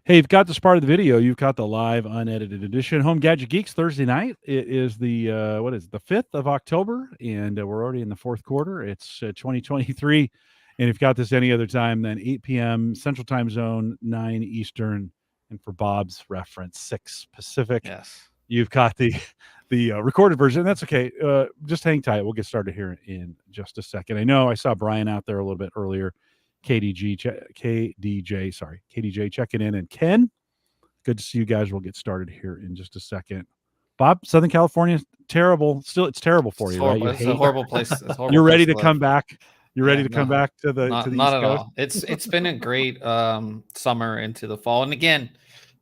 Hey, you've got this part of the video. You've got the live unedited edition. Home Gadget Geeks Thursday night. It is the the 5th of October, and we're already in the fourth quarter. It's 2023, and if you've got this any other time than 8 p.m. Central Time Zone, 9 Eastern, and for Bob's reference, 6 Pacific. Yes, you've got the recorded version. That's okay. Just hang tight. We'll get started here in just a second. I know I saw Brian out there a little bit earlier. KDJ checking in, and Ken, good to see you guys. We'll get started here in just a second. Bob, Southern California, terrible. Still, it's terrible for you, right? It's a horrible place. It's a horrible You're ready place to come back. You're ready to come no, back to the not East at Coast? all. It's been a great summer into the fall, and again,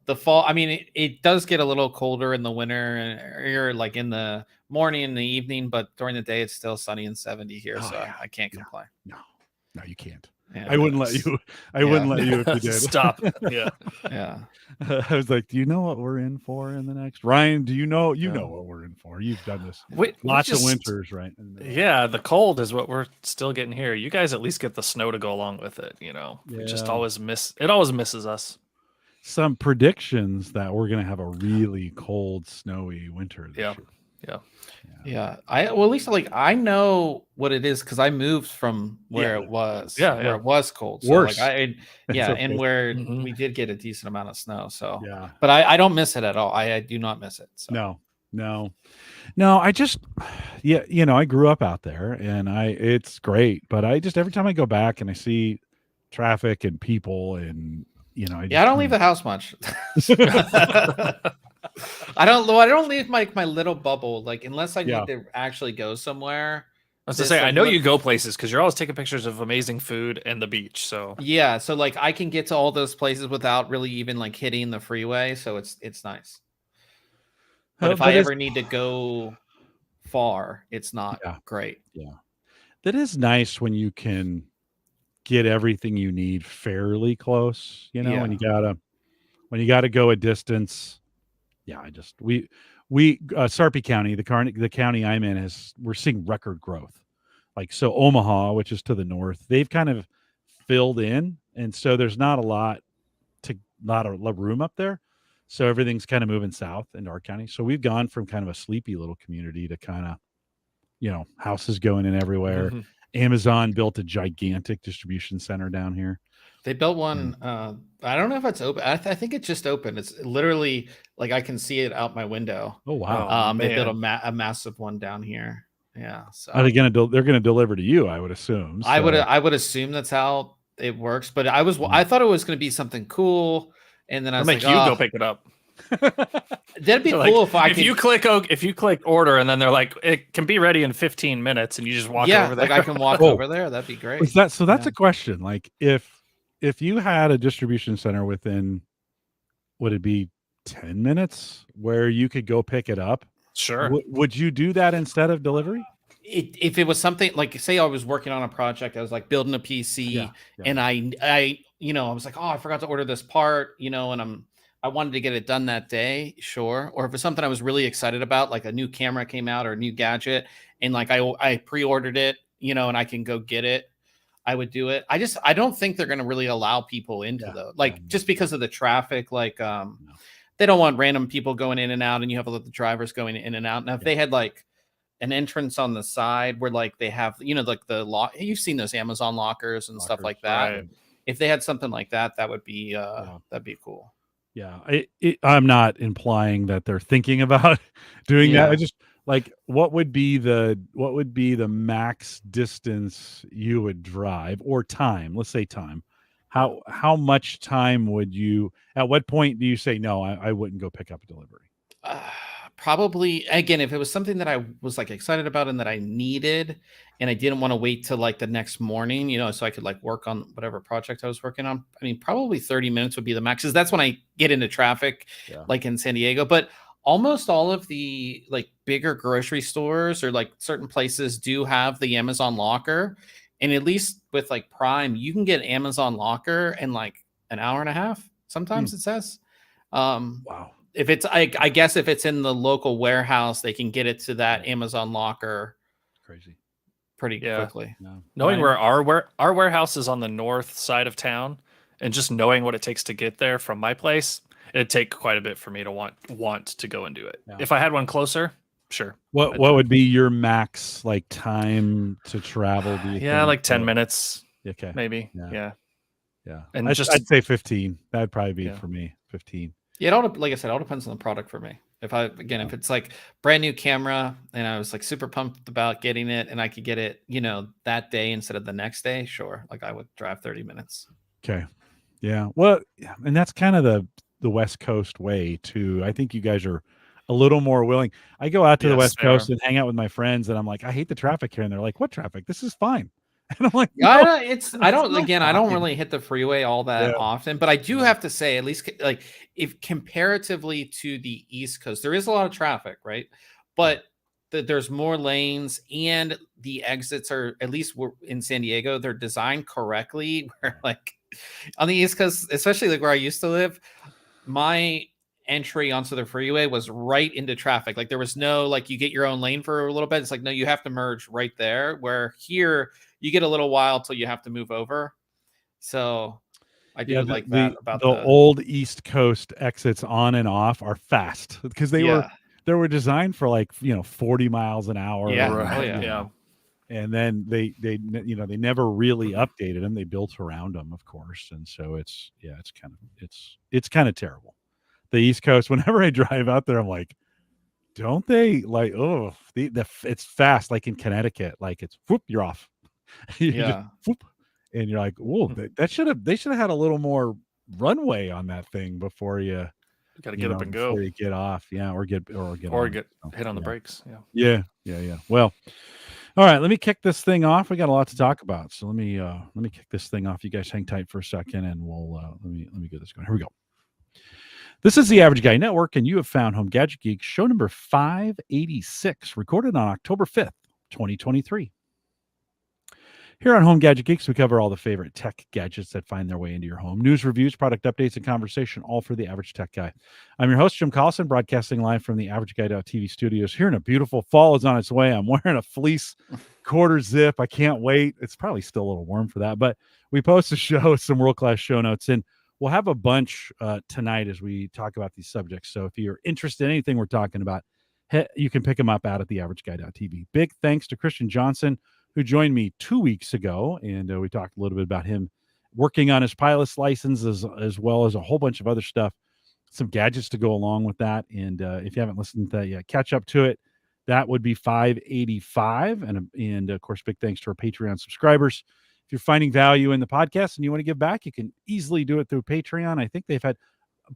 the fall. I mean, it does get a little colder in the winter, or like in the morning and the evening, but during the day it's still sunny and 70 here, I can't complain. No, you can't. Yeah, I wouldn't let you. I wouldn't let you if you did. Stop. Yeah. I was like, do you know what we're in for in the next? Ryan, do you know? You know what we're in for. You've done this. Lots of winters, right? Yeah, the cold is what we're still getting here. You guys at least get the snow to go along with it. You know, we just always miss. It always misses us. Some predictions that we're gonna have a really cold, snowy winter this year. Yeah. At least I know what it is because I moved from where it was. Where it was cold. So worse. And where we did get a decent amount of snow. So but I don't miss it at all. I do not miss it. So. No. I just I grew up out there, and it's great, but I just every time I go back and I see traffic and people, and I don't leave the house much. I don't leave my little bubble, like unless I need to actually go somewhere. I was to say, I know you go places because you're always taking pictures of amazing food and the beach. So so like I can get to all those places without really even like hitting the freeway. So it's nice. But if I ever need to go far, it's not great. Yeah, that is nice when you can get everything you need fairly close. When you gotta go a distance. Sarpy County, the county I'm in, we're seeing record growth. Like, so Omaha, which is to the north, they've kind of filled in, and so there's not a lot of room up there. So everything's kind of moving south into our county. So we've gone from kind of a sleepy little community to kind of, houses going in everywhere. Mm-hmm. Amazon built a gigantic distribution center down here. They built one. I don't know if it's open. I think it's just open. It's literally like I can see it out my window. Oh wow! They built a massive one down here. Yeah. So are they going to? They're going to deliver to you, I would assume. So. I would assume that's how it works. But I thought it was going to be something cool, and then I was like, go pick it up. That'd be cool if you click order and then they're like, it can be ready in 15 minutes, and you just walk over there. Like I can walk over there. That'd be great. That's a question. Like if you had a distribution center within, would it be 10 minutes where you could go pick it up? Sure. Would you do that instead of delivery? If it was something like, say I was working on a project, I was like building a PC and I was like, oh, I forgot to order this part, and I wanted to get it done that day. Sure. Or if it's something I was really excited about, like a new camera came out or a new gadget, and like I pre-ordered it, and I can go get it, I would do it. I don't think they're going to really allow people into just because of the traffic. Like, they don't want random people going in and out, and you have to let the drivers going in and out. Now, if they had like an entrance on the side where like they have, like the lock, you've seen those Amazon lockers and stuff like that. Right. If they had something like that, that would be, that'd be cool. Yeah. I'm not implying that they're thinking about doing that. I just, like, what would be the max distance you would drive, or time? Let's say time. How much time would you? At what point do you say no? I wouldn't go pick up a delivery. Probably again, if it was something that I was like excited about and that I needed, and I didn't want to wait till like the next morning, so I could like work on whatever project I was working on. I mean, probably 30 minutes would be the max, because that's when I get into traffic, like in San Diego. But almost all of the like bigger grocery stores or like certain places do have the Amazon locker. And at least with like Prime, you can get Amazon locker in like an hour and a half. Sometimes it says, wow. If it's, I guess if it's in the local warehouse, they can get it to that Amazon locker. Crazy. Pretty quickly. No. Knowing where our warehouse is on the north side of town, and just knowing what it takes to get there from my place, it'd take quite a bit for me to want to go and do it. Yeah. If I had one closer, sure. What would be your max like time to travel? Do you think? Like 10 minutes. Okay. Maybe. Yeah. And I'd say 15. That'd probably be for me 15. Yeah, it all, like I said, it all depends on the product for me. If it's like brand new camera and I was like super pumped about getting it and I could get it, that day instead of the next day, sure. Like I would drive 30 minutes. Okay. Yeah. Well, and that's kind of the West Coast way too. I think you guys are a little more willing. I go out to the West Coast and hang out with my friends and I'm like, I hate the traffic here. And they're like, what traffic? This is fine. And I'm like, no, I don't really hit the freeway all that often, but I do have to say, at least like if comparatively to the East Coast, there is a lot of traffic, right? But there's more lanes and the exits are, at least in San Diego, they're designed correctly. Where like on the East Coast, especially like where I used to live, my entry onto the freeway was right into traffic. Like there was no, like you get your own lane for a little bit. It's like, no, you have to merge right there, where here you get a little while till you have to move over. So I do like that about the old East Coast exits on and off are fast because they were designed for like 40 miles an hour. Yeah. And then they never really updated them. They built around them, of course, and so it's kind of terrible. The East Coast, whenever I drive out there, I'm like, don't they like, it's fast, like in Connecticut, like it's whoop, you're off. Yeah. Whoop, and you're like, whoa, they should have had a little more runway on that thing before you gotta get up and go. Before you get off. Yeah, or get hit on the brakes. Yeah. Well, all right, let me kick this thing off. We got a lot to talk about. So let me kick this thing off. You guys hang tight for a second and we'll let me get this going. Here we go. This is the Average Guy Network, and you have found Home Gadget Geeks, show number 586, recorded on October 5th, 2023. Here on Home Gadget Geeks, we cover all the favorite tech gadgets that find their way into your home. News, reviews, product updates, and conversation, all for the average tech guy. I'm your host, Jim Collison, broadcasting live from the AverageGuy.tv studios here in a beautiful fall is on its way. I'm wearing a fleece quarter zip. I can't wait. It's probably still a little warm for that, but we post a show, some world-class show notes, and we'll have a bunch tonight as we talk about these subjects. So if you're interested in anything we're talking about, you can pick them up out at theaverageguy.tv. Big thanks to Christian Johnson, who joined me 2 weeks ago, and we talked a little bit about him working on his pilot's license as well as a whole bunch of other stuff, some gadgets to go along with that. And if you haven't listened to that yet, catch up to it. That would be 585. And of course, big thanks to our Patreon subscribers. If you're finding value in the podcast and you want to give back, you can easily do it through Patreon. I think they've had,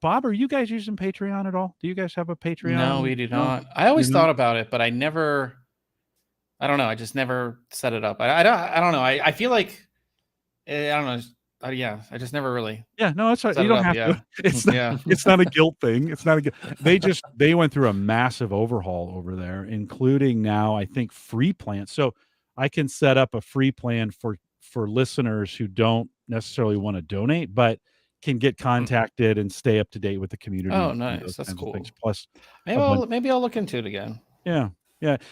Bob, are you guys using Patreon at all? Do you guys have a Patreon? No, we do not. I always thought about it, but I don't know. I just never set it up. I don't know. I feel like, I don't know. I just never really. Yeah, no, that's right. You don't have to. It's not a guilt thing. It's not a guilt. They went through a massive overhaul over there, including now, I think, free plans. So I can set up a free plan for listeners who don't necessarily want to donate, but can get contacted and stay up to date with the community. Oh, nice. That's cool. Plus, maybe I'll look into it again. Yeah.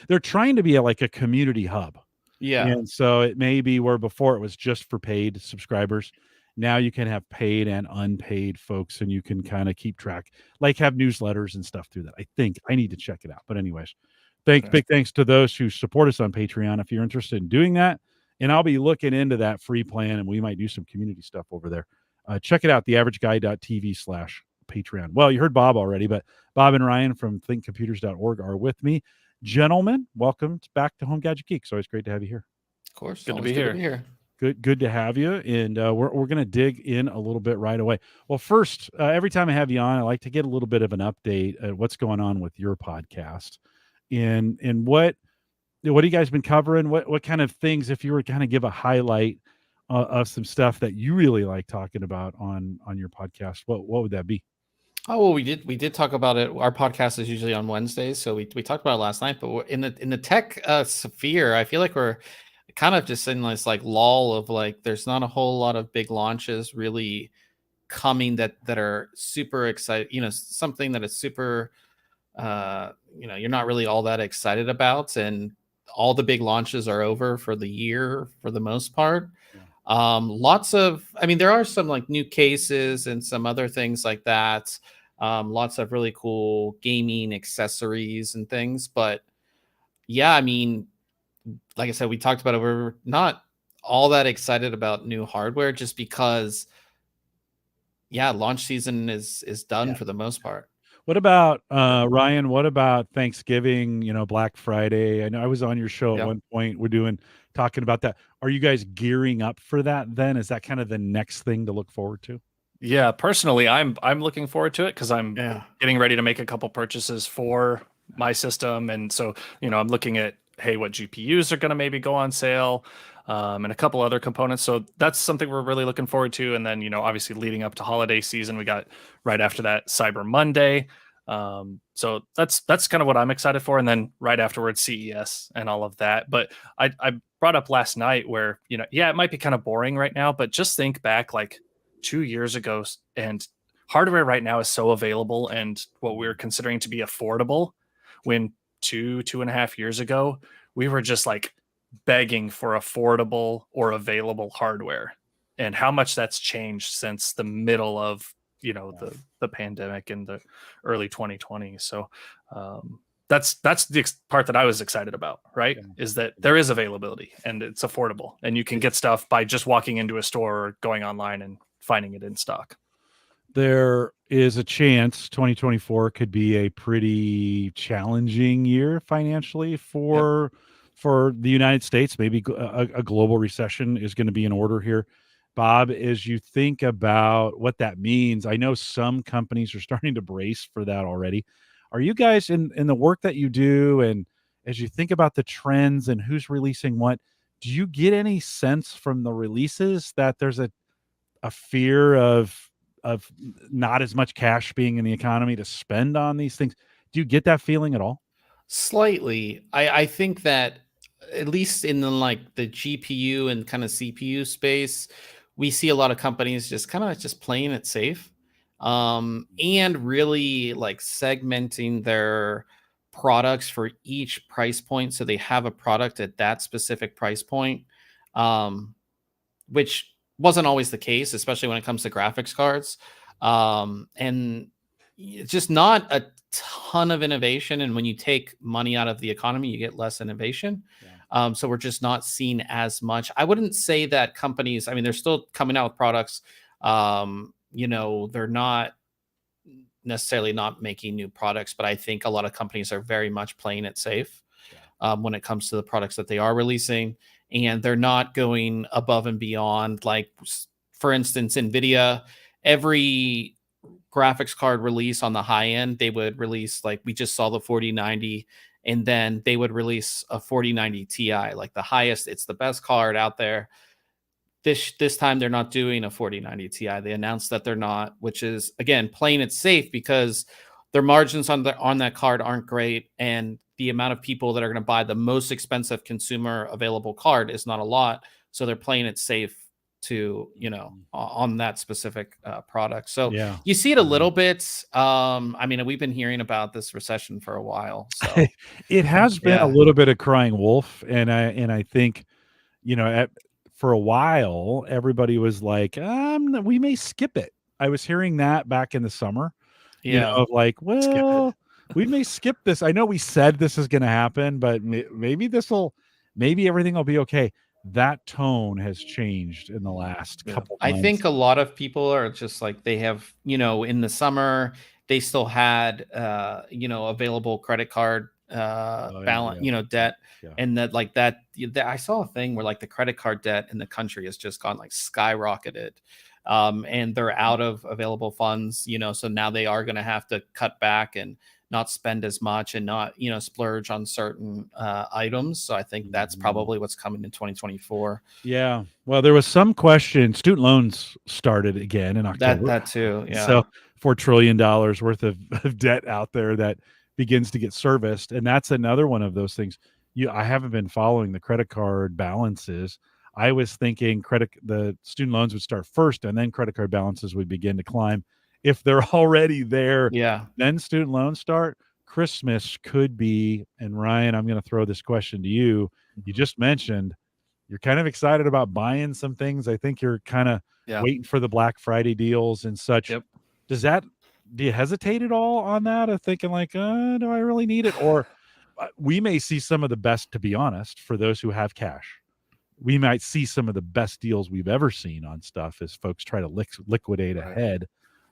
They're trying to be like a community hub. Yeah. And so it may be where before it was just for paid subscribers. Now you can have paid and unpaid folks, and you can kind of keep track, like have newsletters and stuff through that. I think I need to check it out. But anyways, big thanks to those who support us on Patreon. If you're interested in doing that, and I'll be looking into that free plan, and we might do some community stuff over there. Check it out, theaverageguy.tv/Patreon. Well, you heard Bob already, but Bob and Ryan from thinkcomputers.org are with me. Gentlemen, welcome back to Home Gadget Geeks. Always great to have you here. Of course. Good to be here. Good to have you. And we're going to dig in a little bit right away. Well, first, every time I have you on, I like to get a little bit of an update at what's going on with your podcast and what have you guys been covering? What kind of things, if you were to kind of give a highlight of some stuff that you really like talking about on your podcast, what would that be? Oh, well, we did talk about it. Our podcast is usually on Wednesdays, so we talked about it last night. But in the tech sphere, I feel like we're kind of just in this like lull of like there's not a whole lot of big launches really coming that are super excited. Something that is super, you're not really all that excited about, and all the big launches are over for the year for the most part. Lots of, I mean, there are some like new cases and some other things like that. Lots of really cool gaming accessories and things. But yeah, I mean, like I said, we talked about it. We're not all that excited about new hardware just because, yeah, launch season is done for the most part. What about Ryan? What about Thanksgiving? Black Friday. I know I was on your show at one point. We're talking about that. Are you guys gearing up for that? Then is that kind of the next thing to look forward to? Yeah, personally, I'm looking forward to it because I'm getting ready to make a couple purchases for my system, and so I'm looking at what GPUs are going to maybe go on sale, and a couple other components. So that's something we're really looking forward to. And then obviously leading up to holiday season, we got right after that Cyber Monday. So that's kind of what I'm excited for. And then right afterwards, CES and all of that. But I brought up last night where it might be kind of boring right now, but just think back like 2 years ago, and hardware right now is so available and what we're considering to be affordable, when 2.5 years ago we were just like begging for affordable or available hardware, and how much that's changed since the middle of the pandemic in the early 2020s. So that's the part that I was excited about, right? Is that there is availability and it's affordable, and you can get stuff by just walking into a store or going online and finding it in stock. There is a chance 2024 could be a pretty challenging year financially for the United States. Maybe a global recession is going to be in order here. Bob, as you think about what that means, I know some companies are starting to brace for that already. Are you guys in the work that you do, and as you think about the trends and who's releasing what, do you get any sense from the releases that there's a fear of not as much cash being in the economy to spend on these things? Do you get that feeling at all? Slightly. I think that at least in the GPU and kind of CPU space, we see a lot of companies just kind of just playing it safe, and really like segmenting their products for each price point, so they have a product at that specific price point, which wasn't always the case, especially when it comes to graphics cards. And it's just not a ton of innovation. And when you take money out of the economy, you get less innovation. So we're just not seeing as much. I wouldn't say that companies, I mean, they're still coming out with products. They're not necessarily not making new products, but I think a lot of companies are very much playing it safe when it comes to the products that they are releasing. And they're not going above and beyond. Like, for instance, NVIDIA, every graphics card release on the high end, they would release, like we just saw the 4090, and then they would release a 4090 Ti, like the highest, it's the best card out there. This time they're not doing a 4090 Ti. They announced that they're not, which is again playing it safe because their margins on that card aren't great, and the amount of people that are going to buy the most expensive consumer available card is not a lot. So they're playing it safe to, on that specific product. So you see it a little bit. I mean, we've been hearing about this recession for a while. So it has been a little bit of crying wolf. And I think, for a while, everybody was like, we may skip it. I was hearing that back in the summer, of like, well, we may skip this. I know we said this is going to happen, but maybe everything will be okay. That tone has changed in the last couple months. I think a lot of people are just like, they have, in the summer, they still had, available credit card balance, debt. And that I saw a thing where like the credit card debt in the country has just gone like skyrocketed. And they're out of available funds, so now they are going to have to cut back and not spend as much and not, splurge on certain items. So I think that's probably what's coming in 2024. Yeah. Well, there was some question. Student loans started again in October. That too. Yeah. So $4 trillion worth of debt out there that begins to get serviced. And that's another one of those things. I haven't been following the credit card balances. I was thinking the student loans would start first and then credit card balances would begin to climb. If they're already there, then student loans start. Christmas could be, and Ryan, I'm going to throw this question to you. You just mentioned you're kind of excited about buying some things. I think you're kind of waiting for the Black Friday deals and such. Yep. Do you hesitate at all on that, of thinking like, do I really need it? Or we may see some of the best, to be honest, for those who have cash. We might see some of the best deals we've ever seen on stuff as folks try to liquidate ahead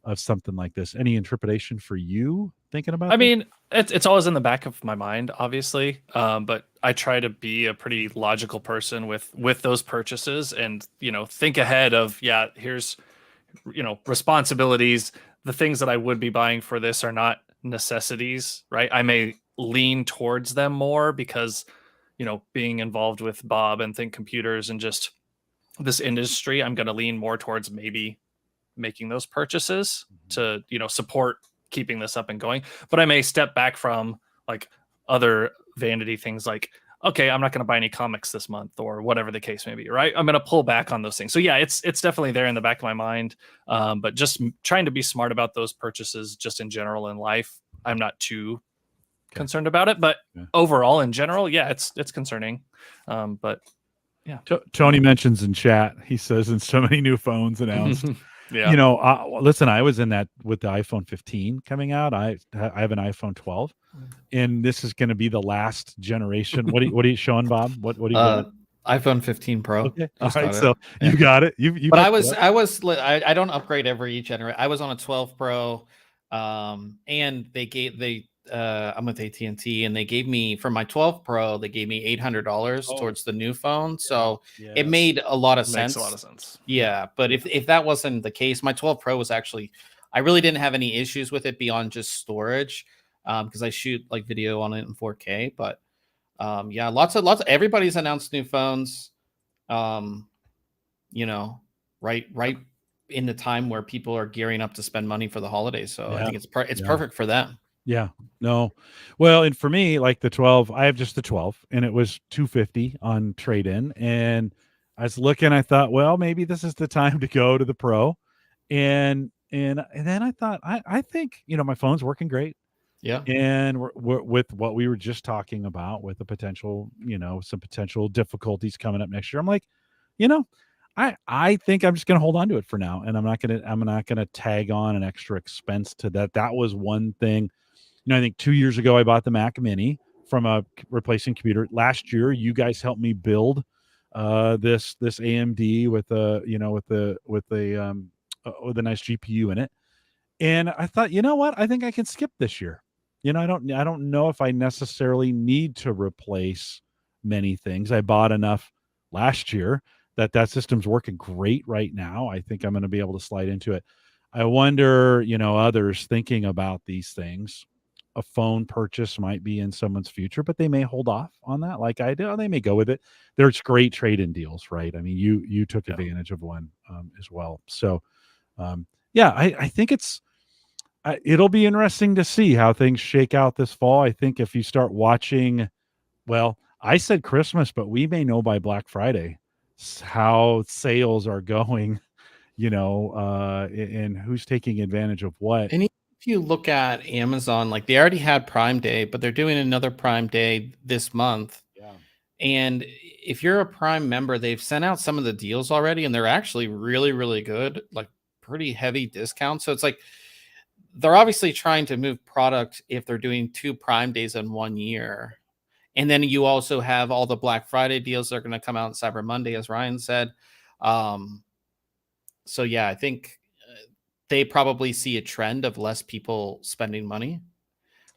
of something like this. Any intrepidation for you thinking about I mean, it's always in the back of my mind, obviously. But I try to be a pretty logical person with those purchases and, think ahead of, here's, responsibilities. The things that I would be buying for this are not necessities, right? I may lean towards them more because, being involved with Bob and Think Computers and just this industry, I'm going to lean more towards maybe making those purchases to, support keeping this up and going. But I may step back from like other vanity things like, okay, I'm not going to buy any comics this month or whatever the case may be, right? I'm going to pull back on those things. So yeah, it's definitely there in the back of my mind. But just trying to be smart about those purchases just in general in life. I'm not too concerned about it, but overall in general, it's concerning. But yeah. Tony mentions in chat, he says, and so many new phones announced. Listen, I was in that with the iPhone 15 coming out. I have an iPhone 12, and this is going to be the last generation. What are you showing, Bob? What are you got? iPhone 15 Pro. Okay. All right. So you got it. But I don't upgrade every generation. I was on a 12 Pro, and I'm with AT&T, and they gave me, for my 12 Pro, they gave me $800 towards the new phone. So it made a lot of sense. Makes a lot of sense. Yeah. But if that wasn't the case, my 12 Pro was actually, I really didn't have any issues with it beyond just storage, because I shoot like video on it in 4K. But lots of everybody's announced new phones, right in the time where people are gearing up to spend money for the holidays. So I think it's perfect for them. Yeah, no. Well, and for me, like the 12, I have just the 12 and it was $250 on trade-in. And I was looking, I thought, well, maybe this is the time to go to the Pro. And then I thought, I think, my phone's working great. Yeah. And we're with what we were just talking about with the potential, some potential difficulties coming up next year. I'm like, I think I'm just going to hold on to it for now. And I'm not going to tag on an extra expense to that. That was one thing. I think 2 years ago, I bought the Mac Mini from a replacing computer. Last year, you guys helped me build this AMD with a nice GPU in it. And I thought, you know what? I think I can skip this year. I don't know if I necessarily need to replace many things. I bought enough last year that system's working great right now. I think I'm going to be able to slide into it. I wonder, others thinking about these things. A phone purchase might be in someone's future, but they may hold off on that like I do. They may go with it. There's great trade-in deals, right? I mean, you took advantage of one as well. So, I think it'll be interesting to see how things shake out this fall. I think if you start watching, well, I said Christmas, but we may know by Black Friday how sales are going, and who's taking advantage of what. And if you look at Amazon, like they already had Prime Day, but they're doing another Prime Day this month. Yeah. And if you're a Prime member, they've sent out some of the deals already, and they're actually really, really good, like pretty heavy discounts. So it's like they're obviously trying to move product if they're doing 2 Prime Days in 1 year. And then you also have all the Black Friday deals that are going to come out on Cyber Monday, as Ryan said. So yeah, I think they probably see a trend of less people spending money.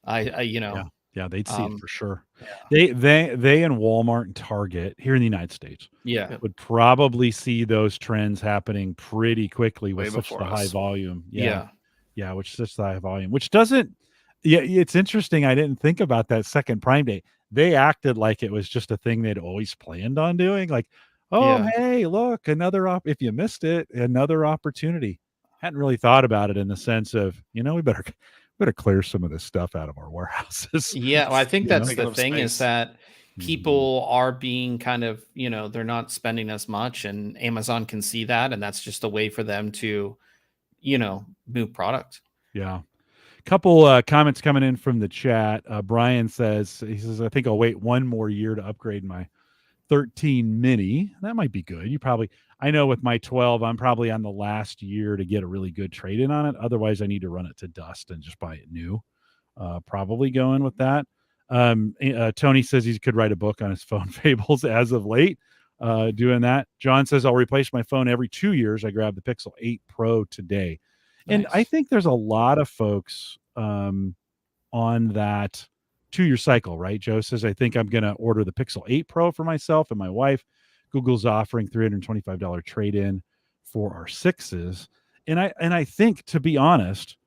Yeah, they'd see it for sure. Yeah. They and Walmart and Target here in the United States, would probably see those trends happening pretty quickly with such the high volume. Yeah, which is such the high volume, which doesn't. Yeah, it's interesting. I didn't think about that second Prime Day. They acted like it was just a thing they'd always planned on doing. Like, hey, look, if you missed it, another opportunity. Hadn't really thought about it in the sense of, we better clear some of this stuff out of our warehouses. Yeah, well, I think that's the thing is that people are being kind of, they're not spending as much, and Amazon can see that, and that's just a way for them to, move product. Yeah. Couple comments coming in from the chat. Brian says, I think I'll wait 1 more year to upgrade my 13 mini. That might be good. I know with my 12, I'm probably on the last year to get a really good trade in on it. Otherwise, I need to run it to dust and just buy it new. Probably going with that. Tony says he could write a book on his phone fables as of late. Doing that. John says I'll replace my phone every 2 years. I grabbed the Pixel 8 Pro today. Nice. And I think there's a lot of folks on that 2-year cycle, right? Joe says, I think I'm going to order the Pixel 8 Pro for myself and my wife. Google's offering $325 trade-in for our 6s. And I think, to be honest,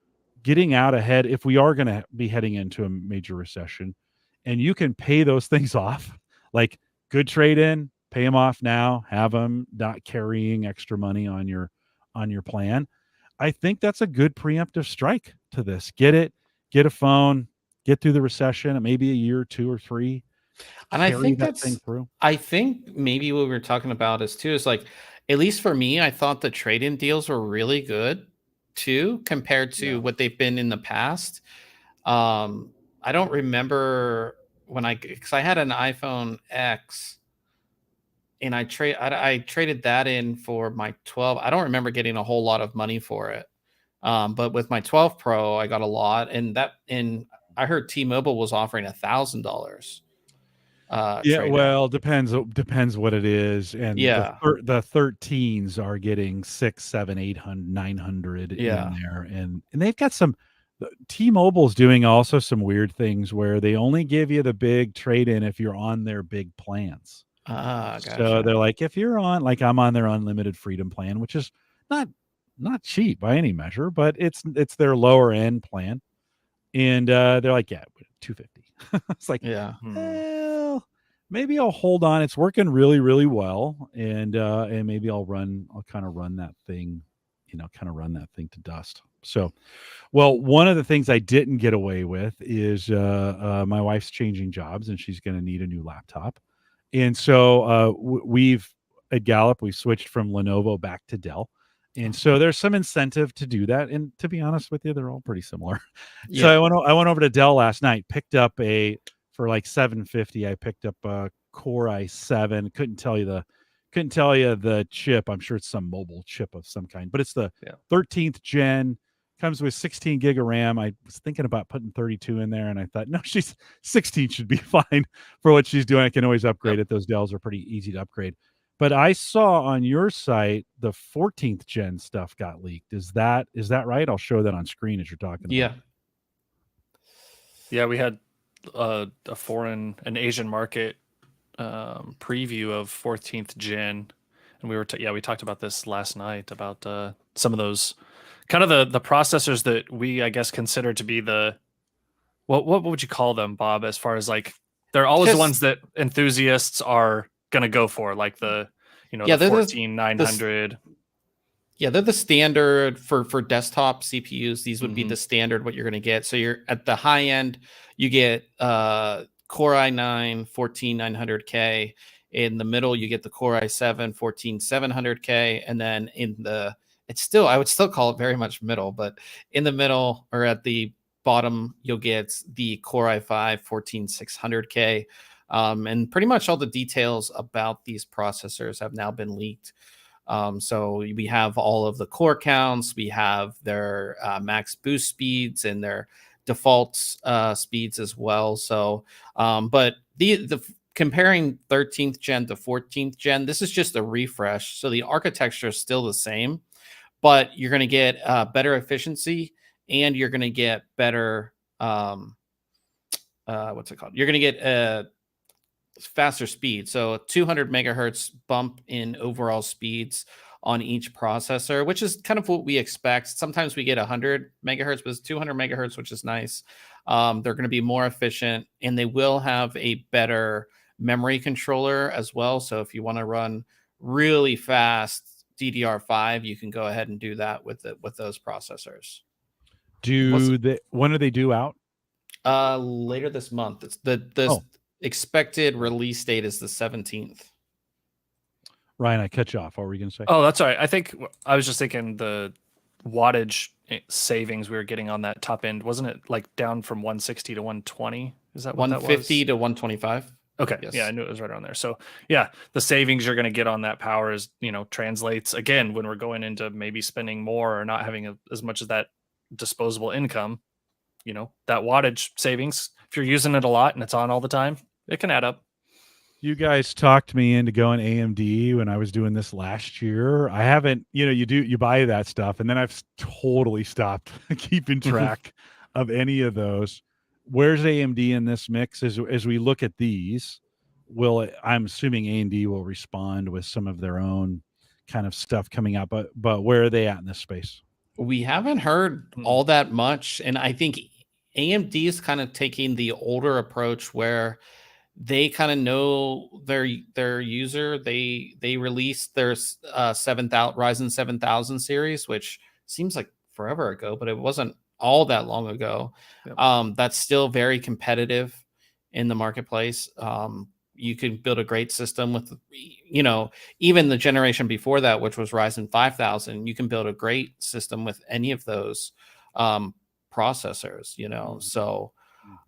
getting out ahead, if we are going to be heading into a major recession, and you can pay those things off, like good trade-in, pay them off now, have them not carrying extra money on your plan. I think that's a good preemptive strike to this. Get a phone, get through the recession, maybe a year, 2 or 3. And I think that's thing through. I think maybe what we were talking about is like, at least for me, I thought the trade-in deals were really good too, compared to what they've been in the past. I don't remember because I had an iPhone X and I traded that in for my 12. I don't remember getting a whole lot of money for it. But with my 12 Pro, I got a lot, and I heard T-Mobile was offering $1,000. Well, depends what it is, and the 13s are getting 600, 700, 800, 900 in there, and they've got some. T-Mobile's doing also some weird things where they only give you the big trade-in if you're on their big plans. Gotcha. So they're like, if you're on, like I'm on their unlimited freedom plan, which is not cheap by any measure, but it's their lower end plan, and they're like, yeah, $250. It's like, well, maybe I'll hold on. It's working really, really well, and maybe I'll kind of run that thing to dust. So, well, one of the things I didn't get away with is my wife's changing jobs, and she's going to need a new laptop. And so we've at Gallup, we switched from Lenovo back to Dell. And so there's some incentive to do that. And to be honest with you, they're all pretty similar. Yeah. So I went over to Dell last night, picked up for like $750. I picked up a Core i7. Couldn't tell you the chip. I'm sure it's some mobile chip of some kind, but it's the 13th gen. Comes with 16 gig of RAM. I was thinking about putting 32 in there, and I thought, no, 16 should be fine for what she's doing. I can always upgrade it. Those Dells are pretty easy to upgrade. But I saw on your site the 14th gen stuff got leaked. Is that right? I'll show that on screen as you're talking about. Yeah, we had an Asian market preview of 14th gen, and we talked about this last night about some of those kind of the processors that we, I guess, consider to be what would you call them, Bob? As far as like, they're always the ones that enthusiasts are gonna go for, like the 14900. They're the standard for desktop CPUs. These would be the standard what you're gonna get. So you're at the high end, you get Core i9 14900K. In the middle, you get the Core i7 14700K, and then I would still call it very much middle, but in the middle or at the bottom, you'll get the Core i5 14600K. And pretty much all the details about these processors have now been leaked. So we have all of the core counts, we have their max boost speeds and their default speeds as well. So, but the comparing 13th gen to 14th gen, this is just a refresh. So the architecture is still the same, but you're going to get better efficiency, and you're going to get better, what's it called? You're going to get faster speed. So 200 megahertz bump in overall speeds on each processor, which is kind of what we expect. Sometimes we get 100 megahertz, but it's 200 megahertz, which is nice. They're going to be more efficient, and they will have a better memory controller as well. So if you want to run really fast DDR5, you can go ahead and do that with those processors. When are they due out? Later this month. It's the expected release date is the 17th. Ryan, I cut you off. What were you going to say? Oh, that's all right. I think I was just thinking the wattage savings we were getting on that top end, wasn't it like down from 160 to 120? Is that what 150 that was? to 125? Okay. Yes. Yeah, I knew it was right around there. So yeah, the savings you're going to get on that power is, translates again when we're going into maybe spending more or not having as much of that disposable income. That wattage savings, if you're using it a lot and it's on all the time, it can add up. You guys talked me into going AMD when I was doing this last year. I haven't, you buy that stuff, and then I've totally stopped keeping track of any of those. Where's AMD in this mix as we look at these? I'm assuming AMD will respond with some of their own kind of stuff coming out, but where are they at in this space? We haven't heard all that much, and I think AMD is kind of taking the older approach where they kind of know their user. They released their Ryzen 7000 series, which seems like forever ago, but it wasn't all that long ago. Yep. That's still very competitive in the marketplace. You can build a great system with, even the generation before that, which was Ryzen 5000. You can build a great system with any of those processors, so.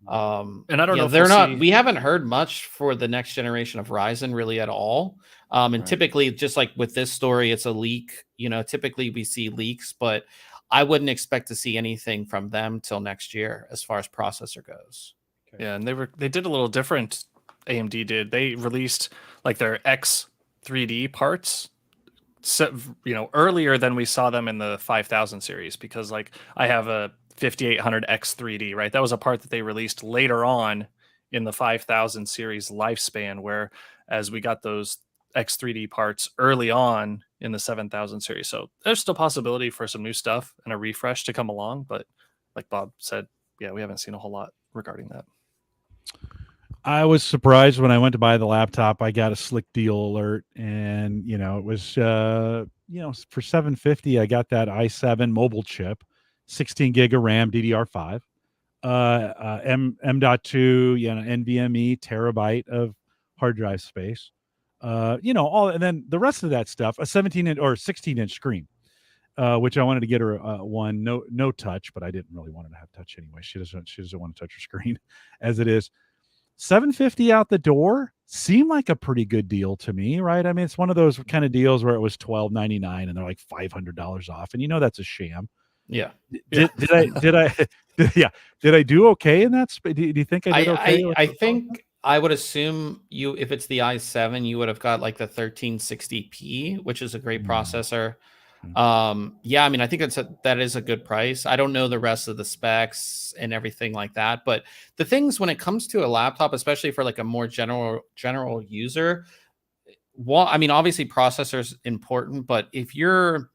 And I don't know if they're not. We haven't heard much for the next generation of Ryzen really at all. And typically, just like with this story, it's a leak. Typically we see leaks, but I wouldn't expect to see anything from them till next year as far as processor goes. Okay. Yeah, and they did a little different. AMD did. They released like their X3D parts, earlier than we saw them in the 5000 series, because like I have a 5800 X3D, right? That was a part that they released later on in the 5000 series lifespan, where as we got those X3D parts early on in the 7000 series. So there's still possibility for some new stuff and a refresh to come along. But like Bob said, yeah, we haven't seen a whole lot regarding that. I was surprised when I went to buy the laptop. I got a slick deal alert, and it was for $750. I got that i7 mobile chip, 16 gig of RAM, DDR5, M.2, NVMe, terabyte of hard drive space, all, and then the rest of that stuff, a 17-inch or 16-inch screen, which I wanted to get her one, no touch, but I didn't really want her to have touch anyway. She doesn't want to touch her screen as it is. $750 out the door seemed like a pretty good deal to me, right? I mean, it's one of those kind of deals where it was $12.99 and they're like $500 off, and that's a sham. Yeah. Did I do okay in that? Do you think I did okay? I think I would assume if it's the i7, you would have got like the 1360p, which is a great processor. I mean, I think that is a good price. I don't know the rest of the specs and everything like that, but the things when it comes to a laptop, especially for like a more general user, I mean, obviously processor's important, but if you're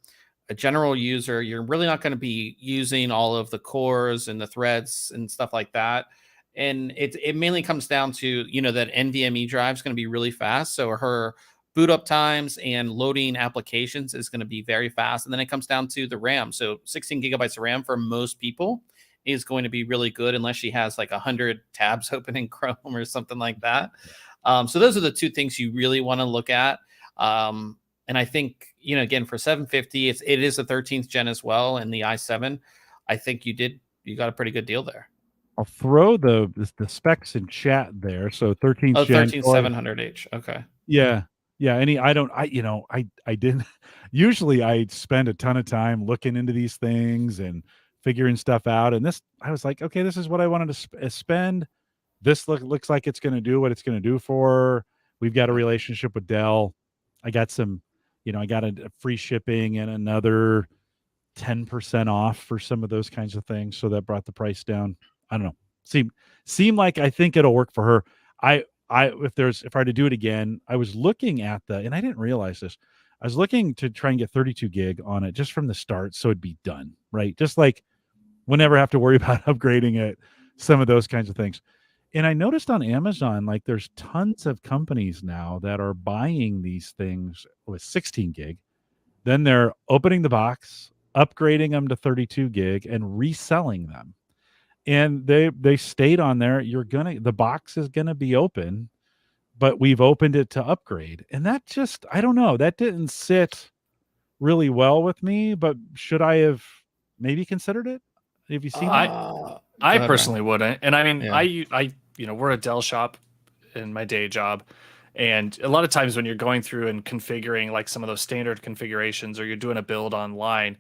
a general user, you're really not going to be using all of the cores and the threads and stuff like that. And it mainly comes down to, that NVMe drive is going to be really fast. So her boot up times and loading applications is going to be very fast. And then it comes down to the RAM. So 16 gigabytes of RAM for most people is going to be really good, unless she has like 100 tabs open in Chrome or something like that. So those are the two things you really want to look at. And I think, again, for $750, it is the 13th gen as well. And the i7, I think you got a pretty good deal there. I'll throw the specs in chat there. So 13th gen. 13700H. Okay. Yeah. Yeah. I didn't usually I spend a ton of time looking into these things and figuring stuff out. And I was like, okay, this is what I wanted to spend. This looks like it's going to do what it's going to do for her. We've got a relationship with Dell. I got some, I got a free shipping and another 10% off for some of those kinds of things. So that brought the price down. I don't know. Seem like I think it'll work for her. If I were to do it again, I was looking at and I didn't realize this. I was looking to try and get 32 gig on it just from the start, so it'd be done, right? Just like we'll never have to worry about upgrading it, some of those kinds of things. And I noticed on Amazon, like there's tons of companies now that are buying these things with 16 gig. Then they're opening the box, upgrading them to 32 gig and reselling them. And they stayed on there. The box is gonna be open, but we've opened it to upgrade. And that just, I don't know, that didn't sit really well with me. But should I have maybe considered it? Have you seen it? I personally wouldn't. And I mean, I we're a Dell shop, in my day job. And a lot of times when you're going through and configuring like some of those standard configurations, or you're doing a build online,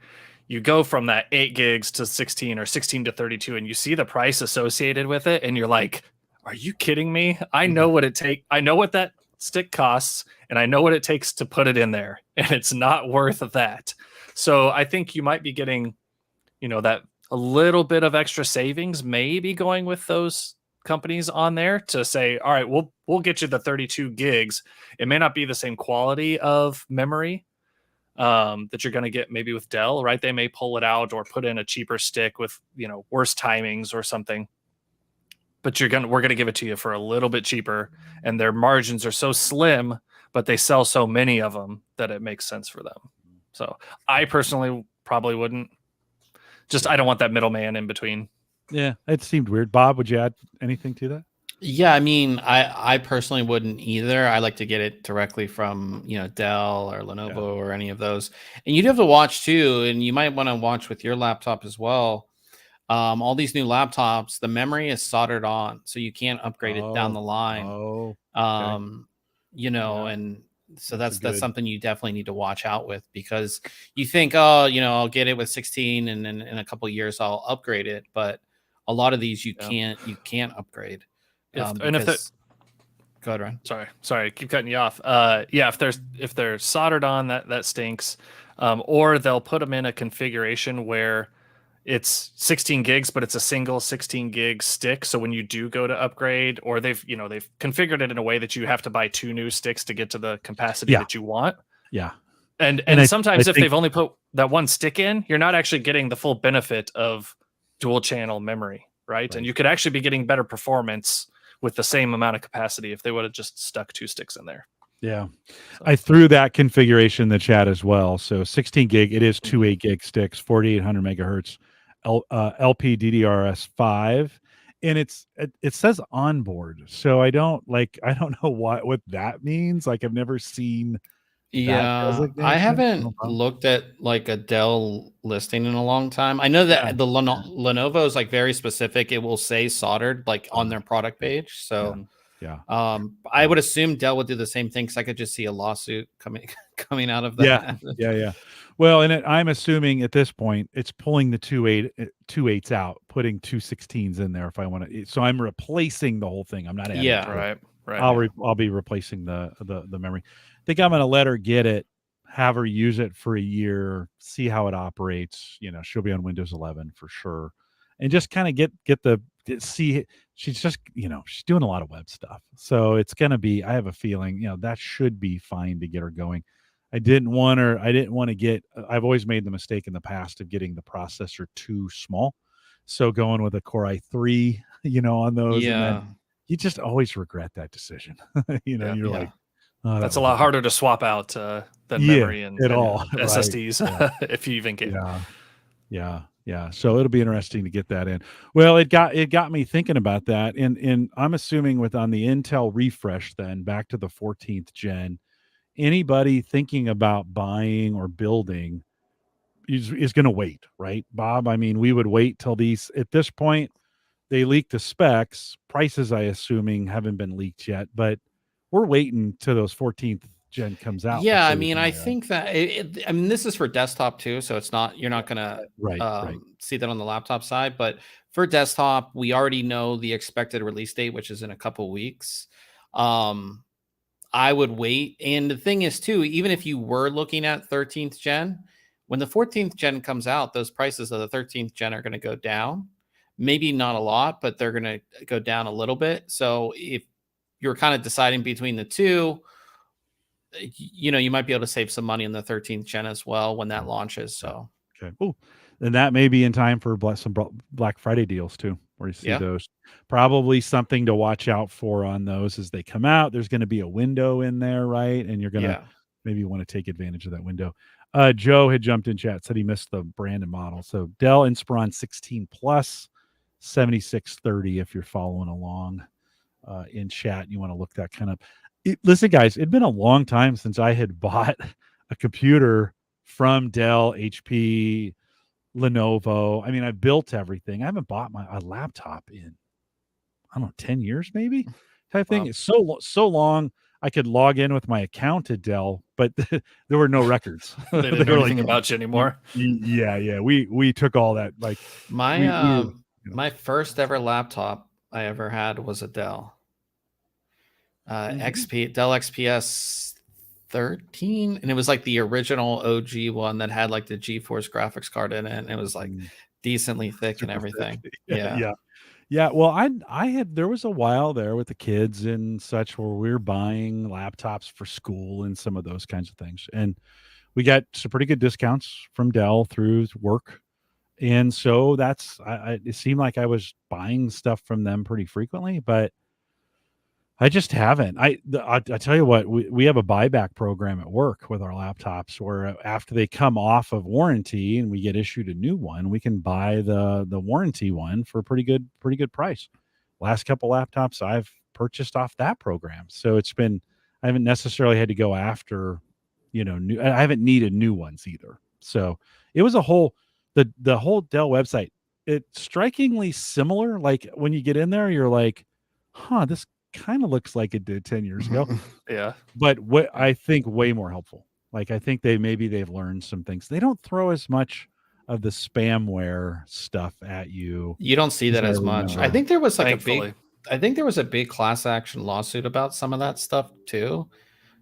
you go from that 8 gigs to 16 or 16 to 32, and you see the price associated with it, and you're like, are you kidding me? I know what I know what that stick costs, and I know what it takes to put it in there, and it's not worth that. So I think you might be getting, that a little bit of extra savings, maybe going with those companies on there to say, all right, we'll get you the 32 gigs. It may not be the same quality of memory that you're going to get maybe with Dell, right? They may pull it out or put in a cheaper stick with, worse timings or something. But we're going to give it to you for a little bit cheaper, and their margins are so slim, but they sell so many of them that it makes sense for them. So I personally probably wouldn't. Just, I don't want that middleman in between. Yeah, it seemed weird. Bob, would you add anything to that? Yeah, I mean, I personally wouldn't either. I like to get it directly from, Dell or Lenovo or any of those. And you'd have to watch too, and you might want to watch with your laptop as well. All these new laptops, the memory is soldered on, so you can't upgrade it down the line. And so that's something you definitely need to watch out with, because you think, I'll get it with 16 and then in a couple of years I'll upgrade it, but a lot of these you can't upgrade. Go ahead, Ryan. Sorry, keep cutting you off. If they're soldered on, that stinks. Or they'll put them in a configuration where it's 16 gigs, but it's a single 16 gig stick. So when you do go to upgrade, or they've configured it in a way that you have to buy 2 new sticks to get to the capacity that you want. Yeah. And sometimes if they've only put that one stick in, you're not actually getting the full benefit of dual channel memory, right? And you could actually be getting better performance with the same amount of capacity if they would have just stuck 2 sticks in there. Yeah. So I threw that configuration in the chat as well. So 16 gig, it is 2 8 gig sticks, 4800 megahertz, LPDDR5, and it says onboard. So I don't know what that means. Like, I've never seen. Yeah, I haven't looked at like a Dell listing in a long time. I know that the Lenovo is like very specific. It will say soldered like on their product page. So I would assume Dell would do the same thing, because I could just see a lawsuit coming out of that. Yeah. Well, and I'm assuming at this point it's pulling the 2 8s out, putting 2 16s in there if I want to. So I'm replacing the whole thing. I'm not adding. Right. I'll be replacing the memory. I think I'm going to let her get it, have her use it for a year, see how it operates. She'll be on Windows 11 for sure, and just kind of see. She's just, she's doing a lot of web stuff, so it's going to be. I have a feeling, that should be fine to get her going. I didn't want to get. I've always made the mistake in the past of getting the processor too small, so going with a Core i3, on those. Yeah. And then you just always regret that decision. You're like. Oh, that's a lot harder to swap out than memory and SSDs, right. If you even can. Yeah. So it'll be interesting to get that in. Well, it got me thinking about that, and I'm assuming on the Intel refresh, then back to the 14th gen, anybody thinking about buying or building is going to wait, right, Bob? I mean, we would wait till these. At this point, they leaked the specs. Prices, I assuming, haven't been leaked yet, but we're waiting till those 14th gen comes out. Yeah, I mean, I think that this is for desktop too, so it's not, you're not gonna see that on the laptop side. But for desktop, we already know the expected release date, which is in a couple weeks. I would wait. And the thing is too, even if you were looking at 13th gen, when the 14th gen comes out, those prices of the 13th gen are going to go down. Maybe not a lot, but they're going to go down a little bit. So if you're kind of deciding between the two, you might be able to save some money on the 13th gen as well when that launches. So okay, cool. And that may be in time for some Black Friday deals too, where you see those. Probably something to watch out for on those as they come out. There's going to be a window in there, right? And you're going to maybe want to take advantage of that window. Joe had jumped in chat, said he missed the brand and model. So Dell Inspiron 16 Plus 7630, if you're following along in chat, you want to look that kind of. Listen, guys, it'd been a long time since I had bought a computer from Dell, HP, Lenovo. I mean, I've built everything. I haven't bought a laptop in, I don't know, 10 years maybe. type thing. It's so long I could log in with my account at Dell, but there were no records. They didn't know anything about you anymore. Yeah. We took all that. Like my first ever laptop I ever had was a Dell Dell XPS 13, and it was like the original OG one that had like the GeForce graphics card in it, and it was like decently thick and everything. Yeah. Well, I had, there was a while there with the kids and such where we were buying laptops for school and some of those kinds of things, and we got some pretty good discounts from Dell through work, and so that's it seemed like I was buying stuff from them pretty frequently, but I just haven't. I tell you what, we have a buyback program at work with our laptops where after they come off of warranty and we get issued a new one, we can buy the warranty one for a pretty good price. Last couple laptops I've purchased off that program. So it's been, I haven't necessarily had to go after, new, I haven't needed new ones either. So it was the whole Dell website. It's strikingly similar. Like when you get in there, you're like, this kind of looks like it did 10 years ago. Yeah. But what I think way more helpful. Like I think they've learned some things. They don't throw as much of the spamware stuff at you. You don't see that as much. I think there was like Thankfully. I think there was a big class action lawsuit about some of that stuff too,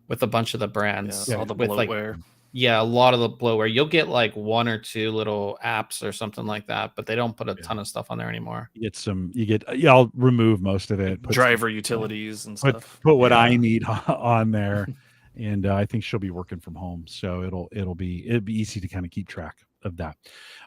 with a bunch of the brands. All the bloatware. A lot of the bloatware. You'll get like one or two little apps or something like that, but they don't put a ton of stuff on there anymore. I'll remove most of it. Driver utilities and stuff. Put what I need on there. And I think she'll be working from home. So it'll be easy to kind of keep track of that.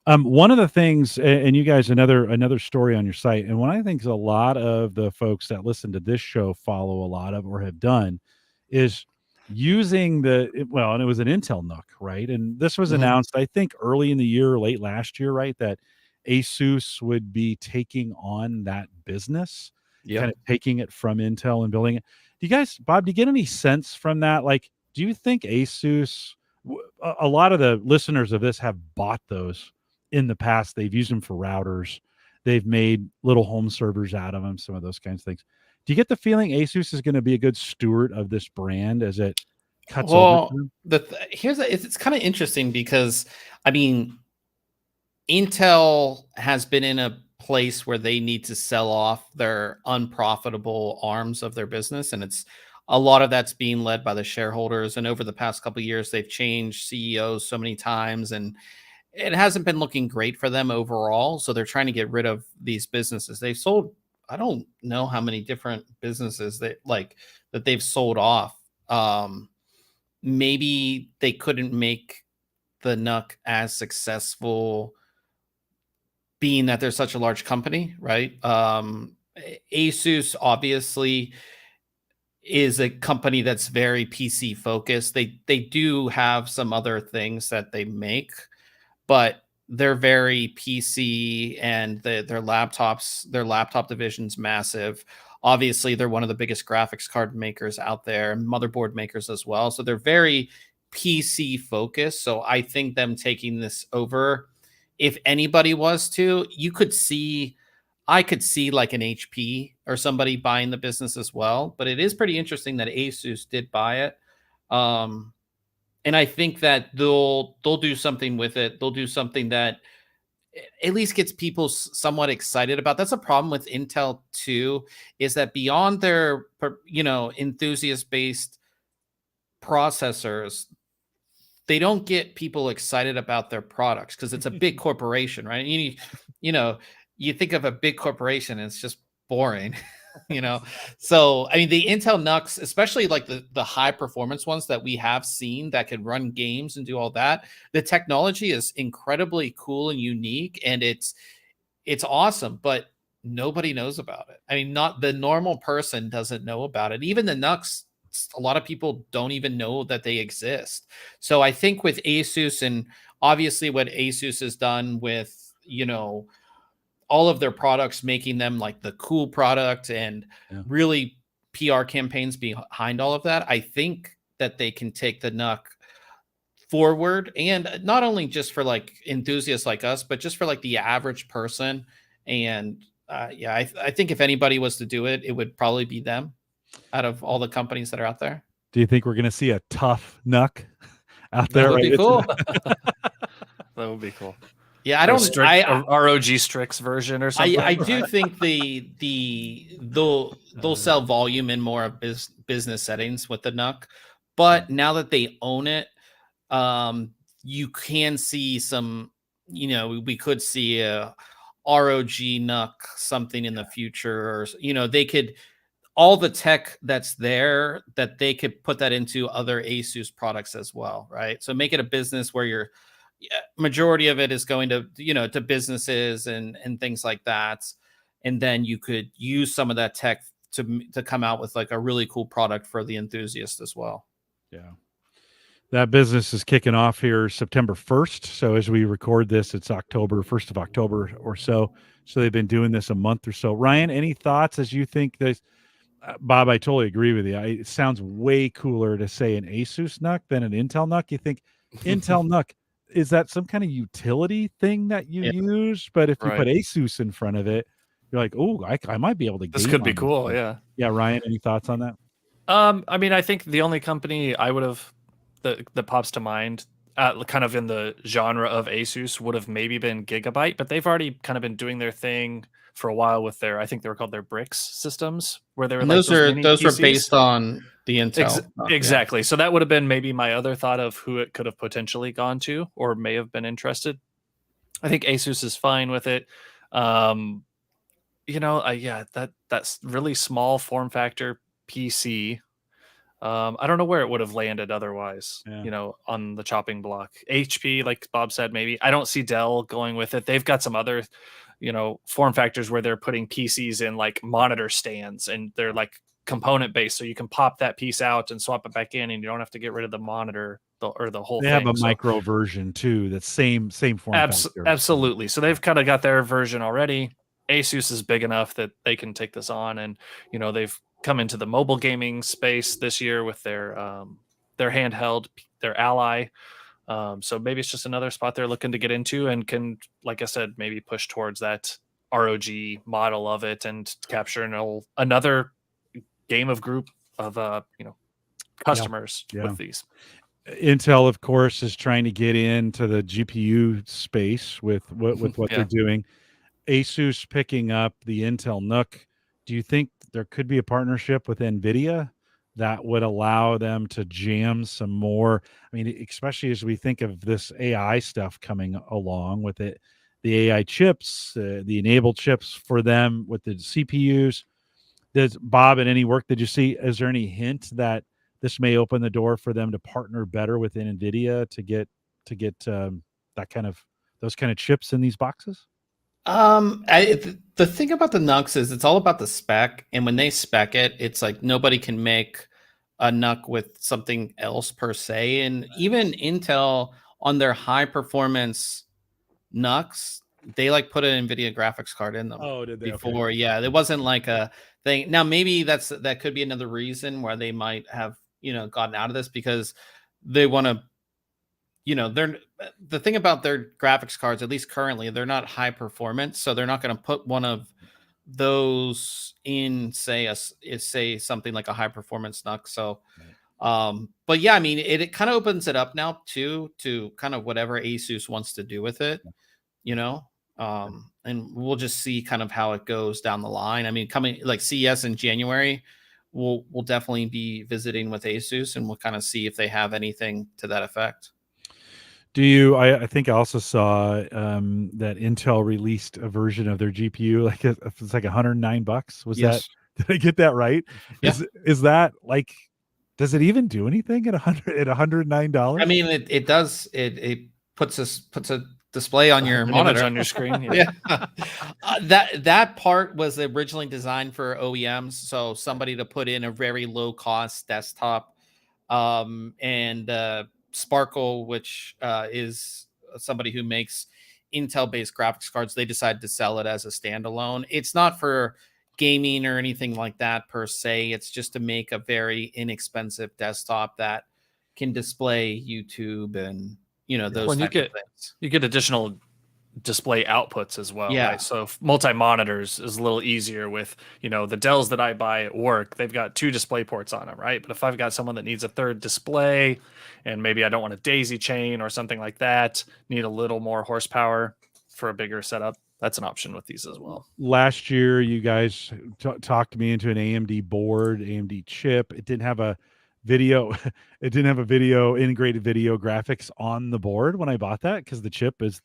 One of the things, and you guys, another story on your site, and one I think a lot of the folks that listen to this show follow a lot of or have done is using and it was an Intel NUC, right? And this was announced, I think, early in the year, late last year, right? That ASUS would be taking on that business, kind of taking it from Intel and building it. Do you guys, Bob, do you get any sense from that? Like, do you think ASUS, a lot of the listeners of this have bought those in the past. They've used them for routers. They've made little home servers out of them, some of those kinds of things. Do you get the feeling ASUS is going to be a good steward of this brand as it cuts over? It's kind of interesting because, I mean, Intel has been in a place where they need to sell off their unprofitable arms of their business, and it's a lot of that's being led by the shareholders. And over the past couple of years, they've changed CEOs so many times, and it hasn't been looking great for them overall. So they're trying to get rid of these businesses. They've sold, I don't know how many different businesses that they've sold off. Maybe they couldn't make the NUC as successful, being that they're such a large company, right? ASUS obviously is a company that's very PC focused. They do have some other things that they make, but they're very PC, and their laptop division's massive. Obviously, they're one of the biggest graphics card makers out there, and motherboard makers as well. So they're very PC focused. So I think them taking this over, if anybody was to, I could see like an HP or somebody buying the business as well. But it is pretty interesting that ASUS did buy it. And I think that they'll do something with it. They'll do something that at least gets people somewhat excited about. That's a problem with Intel too, is that beyond their, enthusiast-based processors, they don't get people excited about their products because it's a big corporation, right? You think of a big corporation and it's just boring. So I mean, the Intel NUCs, especially like the high performance ones that we have seen that can run games and do all that, the technology is incredibly cool and unique, and it's awesome, but nobody knows about it. I mean, not the normal person doesn't know about it. Even the NUCs, a lot of people don't even know that they exist. So I think with ASUS, and obviously what ASUS has done with all of their products, making them like the cool product, and really PR campaigns behind all of that, I think that they can take the NUC forward, and not only just for like enthusiasts like us, but just for like the average person. And I think if anybody was to do it, it would probably be them. out of all the companies that are out there. Do you think we're going to see a tough NUC out That there? would be cool. That would be cool. Yeah, I don't. A ROG Strix version or something. I do think they'll sell volume in more of business settings with the NUC, but now that they own it, you can see some. You know, we could see a ROG NUC something in the future, or they could all the tech that's there that they could put that into other ASUS products as well, right? So make it a business where your majority of it is going to to businesses and things like that, and then you could use some of that tech to come out with like a really cool product for the enthusiast as well. Yeah, that business is kicking off here September 1st. So as we record this, it's October 1st of October or so. So they've been doing this a month or so. Ryan, any thoughts as you think this? Bob, I totally agree with you. It sounds way cooler to say an ASUS NUC than an Intel NUC. You think Intel NUC, is that some kind of utility thing that you use? But if you put ASUS in front of it, you're like, oh, I might be able to. This could be cool. Yeah. Yeah. Ryan, any thoughts on that? I mean, I think the only company I would have that pops to mind, kind of in the genre of ASUS, would have maybe been Gigabyte, but they've already kind of been doing their thing for a while with I think they were called their Bricks systems, where they were. And those are based on the Intel. Exactly. So that would have been maybe my other thought of who it could have potentially gone to, or may have been interested. I think ASUS is fine with it. That's really small form factor PC. I don't know where it would have landed otherwise, on the chopping block. HP, like Bob said, maybe. I don't see Dell going with it. They've got some other, form factors where they're putting PCs in like monitor stands, and they're like component based. So you can pop that piece out and swap it back in, and you don't have to get rid of the monitor or the whole thing. They have a micro version too. That's same form factor. Absolutely. So they've kind of got their version already. ASUS is big enough that they can take this on, and they've come into the mobile gaming space this year with their handheld, their Ally. So maybe it's just another spot they're looking to get into, and can, like I said, maybe push towards that ROG model of it and capture another game of group of customers with these. Intel, of course, is trying to get into the GPU space with what they're doing. ASUS picking up the Intel NUC. Do you think there could be a partnership with NVIDIA that would allow them to jam some more? I mean, especially as we think of this AI stuff coming along with it, the AI chips, the enabled chips for them with the CPUs. Bob, in any work did you see, is there any hint that this may open the door for them to partner better with NVIDIA to get those kind of chips in these boxes? The thing about the NUCs is it's all about the spec, and when they spec it, it's like nobody can make a NUC with something else per se. And even Intel on their high performance NUCs, they like put an NVIDIA graphics card in them. Oh, did they? Before? Okay. Yeah, it wasn't like a thing. Now maybe that could be another reason why they might have gotten out of this, because they want to. They're the thing about their graphics cards, at least currently, they're not high performance, so they're not going to put one of those in, say something like a high performance NUC. So, but yeah, I mean, it kind of opens it up now too to kind of whatever ASUS wants to do with it, and we'll just see kind of how it goes down the line. I mean, coming like CES in January, we'll definitely be visiting with ASUS, and we'll kind of see if they have anything to that effect. I think I also saw that Intel released a version of their GPU, like it's like $109. Was that? Did I get that right? Yeah. Is that like? Does it even do anything at $109? I mean, it does. It puts a display on your monitor, on your screen. Yeah. That part was originally designed for OEMs, so somebody to put in a very low cost desktop, and Sparkle, which is somebody who makes Intel-based graphics cards, they decided to sell it as a standalone. It's not for gaming or anything like that per se. It's just to make a very inexpensive desktop that can display YouTube and those types of things. You get additional display outputs as well. Yeah. Right? So multi-monitors is a little easier with, you know, the Dells that I buy at work, they've got 2 display ports on them, right? But if I've got someone that needs a 3rd display and maybe I don't want a daisy chain or something like that, need a little more horsepower for a bigger setup, that's an option with these as well. Last year, you guys talked me into an AMD board, AMD chip. It didn't have a video. It didn't have a integrated video graphics on the board when I bought that, because the chip is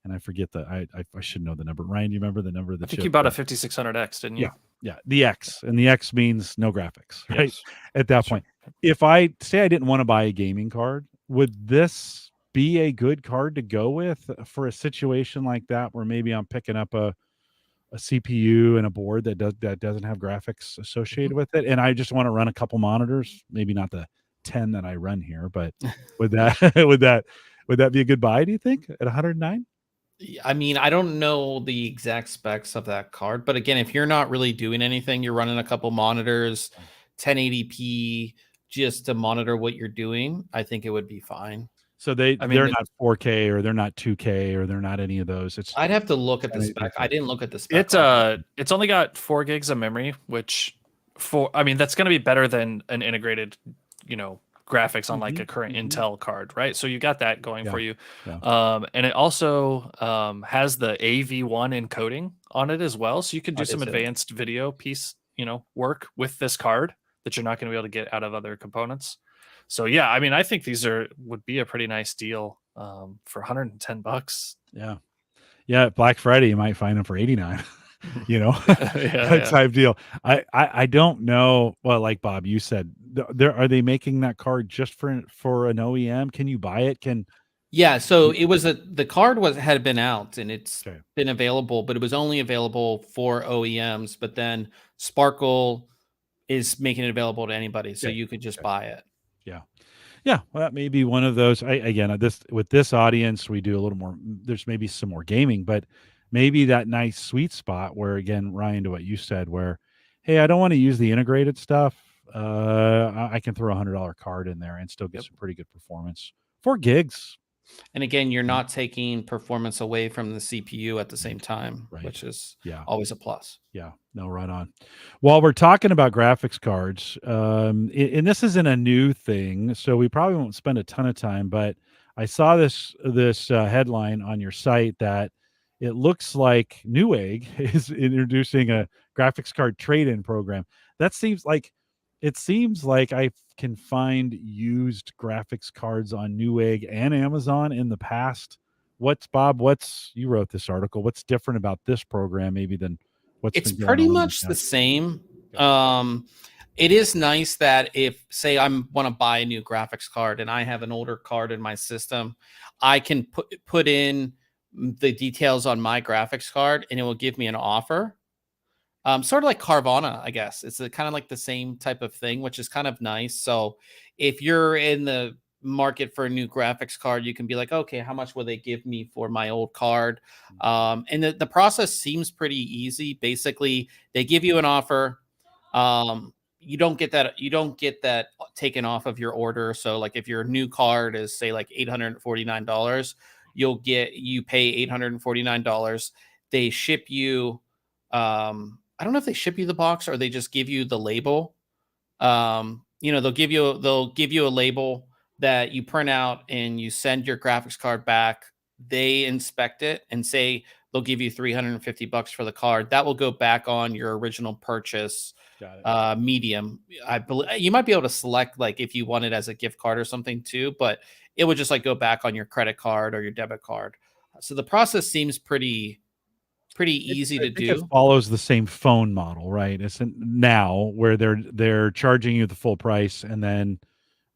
and I forget I should know the number. Ryan, do you remember the number of the chip? I think you bought a 5600X, didn't you? Yeah, the X, and the X means no graphics, right? Yes. At that point, if I say I didn't want to buy a gaming card, would this be a good card to go with for a situation like that, where maybe I'm picking up a CPU and a board that doesn't have graphics associated with it, and I just want to run a couple monitors, maybe not the 10 that I run here, but would that would that be a good buy, do you think, at 109? I mean, I don't know the exact specs of that card, but again, if you're not really doing anything, you're running a couple monitors, 1080p, just to monitor what you're doing, I think it would be fine. So they're not 4K, or they're not 2K, or they're not any of those. I'd have to look at the spec. I didn't look at the spec. It's only got 4 gigs of memory, which that's going to be better than an integrated, you know, graphics on like a current Intel card, right? So you got that going for you. Yeah. And it also has the AV1 encoding on it as well. So you can do some advanced video piece, you know, work with this card that you're not going to be able to get out of other components. So yeah, I mean, I think these would be a pretty nice deal for $110. Yeah. Black Friday, you might find them for $89. You know, type deal. I don't know. Well, like Bob, you said, are they making that card just for an OEM? Can you buy it? So it was the card had been out, and it's been available, but it was only available for OEMs. But then Sparkle is making it available to anybody, so you could just buy it. Yeah. Well, that may be one of those. With this audience, we do a little more. There's maybe some more gaming, but maybe that nice sweet spot where, again, Ryan, to what you said, where, hey, I don't want to use the integrated stuff. I can throw $100 card in there and still get some pretty good performance. 4 gigs. And again, you're not taking performance away from the CPU at the same time, which is always a plus. Yeah, no, right on. While we're talking about graphics cards, and this isn't a new thing, so we probably won't spend a ton of time, but I saw this headline on your site that it looks like Newegg is introducing a graphics card trade-in program. It seems like I can find used graphics cards on Newegg and Amazon in the past. You wrote this article. What's different about this program maybe than what's it's pretty much the same. It is nice that if, say, I want to buy a new graphics card and I have an older card in my system, I can put in the details on my graphics card and it will give me an offer. Sort of like Carvana, I guess. It's kind of like the same type of thing, which is kind of nice. So if you're in the market for a new graphics card, you can be like, okay, how much will they give me for my old card? And the process seems pretty easy. Basically, they give you an offer. You don't get that taken off of your order. So like if your new card is, say, like $849, you pay $849. They ship you I don't know if they ship you the box or they just give you the label. They'll give you a label that you print out and you send your graphics card back. They inspect it and say they'll give you $350 for the card. That will go back on your original purchase medium. I believe you might be able to select like if you want it as a gift card or something too, but it would just like go back on your credit card or your debit card. So the process seems pretty easy to do. It follows the same phone model, right? It's now where they're charging you the full price, and then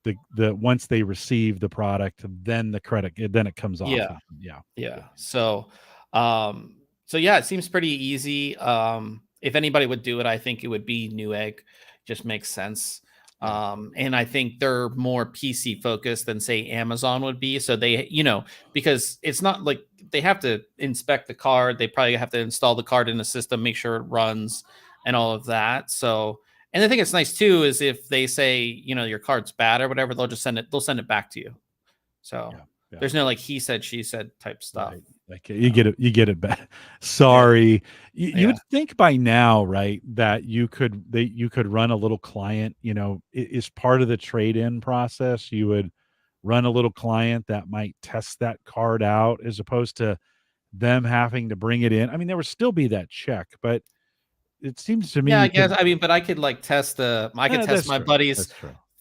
the once they receive the product, then it comes off. Yeah. So it seems pretty easy. If anybody would do it, I think it would be Newegg. Just makes sense. And I think they're more PC focused than, say, Amazon would be. So they, because it's not like they have to inspect the card. They probably have to install the card in the system, make sure it runs and all of that. So, and I think it's nice too, is if they say, your card's bad or whatever, they'll send it back to you. So there's no like he said, she said type stuff. Okay, you get it back. Sorry. You would think by now, right, that you could run a little client, is part of the trade-in process. You would run a little client that might test that card out as opposed to them having to bring it in. I mean, there would still be that check, but it seems to me I guess. I mean, but I could test my buddy's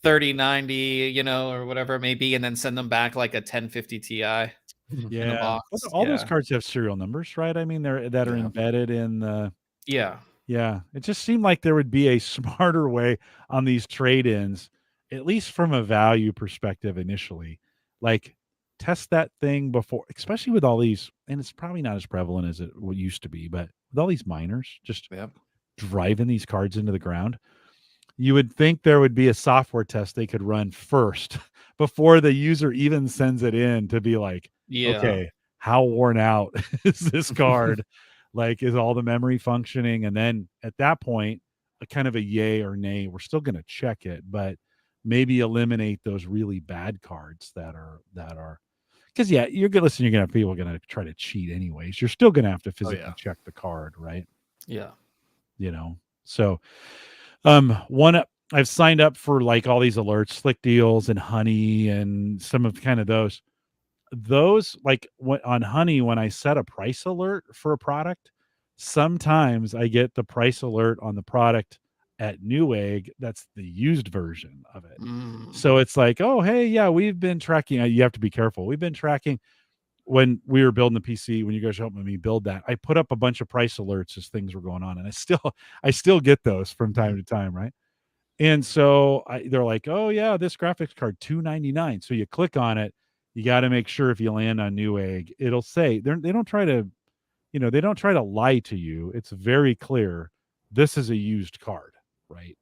3090, or whatever it may be, and then send them back like a 1050 Ti in a box. But all those cards have serial numbers, right? I mean, are embedded in the. Yeah. It just seemed like there would be a smarter way on these trade-ins, at least from a value perspective initially. Like, test that thing before, especially with all these, and it's probably not as prevalent as it used to be, but with all these miners just driving these cards into the ground, you would think there would be a software test they could run first before the user even sends it in to be like, okay, how worn out is this card? Like, is all the memory functioning? And then at that point, a kind of a yay or nay, we're still going to check it, but maybe eliminate those really bad cards that are, because you're going to have people going to try to cheat anyways. You're still going to have to physically check the card, right? Yeah. So, I've signed up for like all these alerts, Slick Deals and Honey, and some of kind of those like on Honey, when I set a price alert for a product, sometimes I get the price alert on the product at Newegg. That's the used version of it. So it's like, oh, hey, we've been tracking. You have to be careful. We've been tracking when we were building the PC, when you guys helped me build that, I put up a bunch of price alerts as things were going on. And I still get those from time to time. Right. And so they're like, oh yeah, this graphics card, $299. So you click on it. You got to make sure if you land on Newegg, it'll say they don't try to, they don't try to lie to you. It's very clear. This is a used card. Right.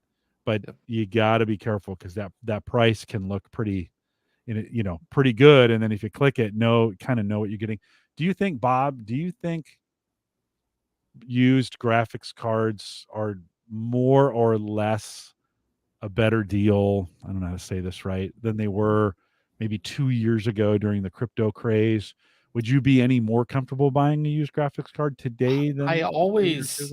But you got to be careful because that price can look pretty, pretty good. And then if you click it, kind of know what you're getting. Do you think, Bob, used graphics cards are more or less a better deal? I don't know how to say this right, than they were maybe 2 years ago during the crypto craze. Would you be any more comfortable buying a used graphics card today than I always,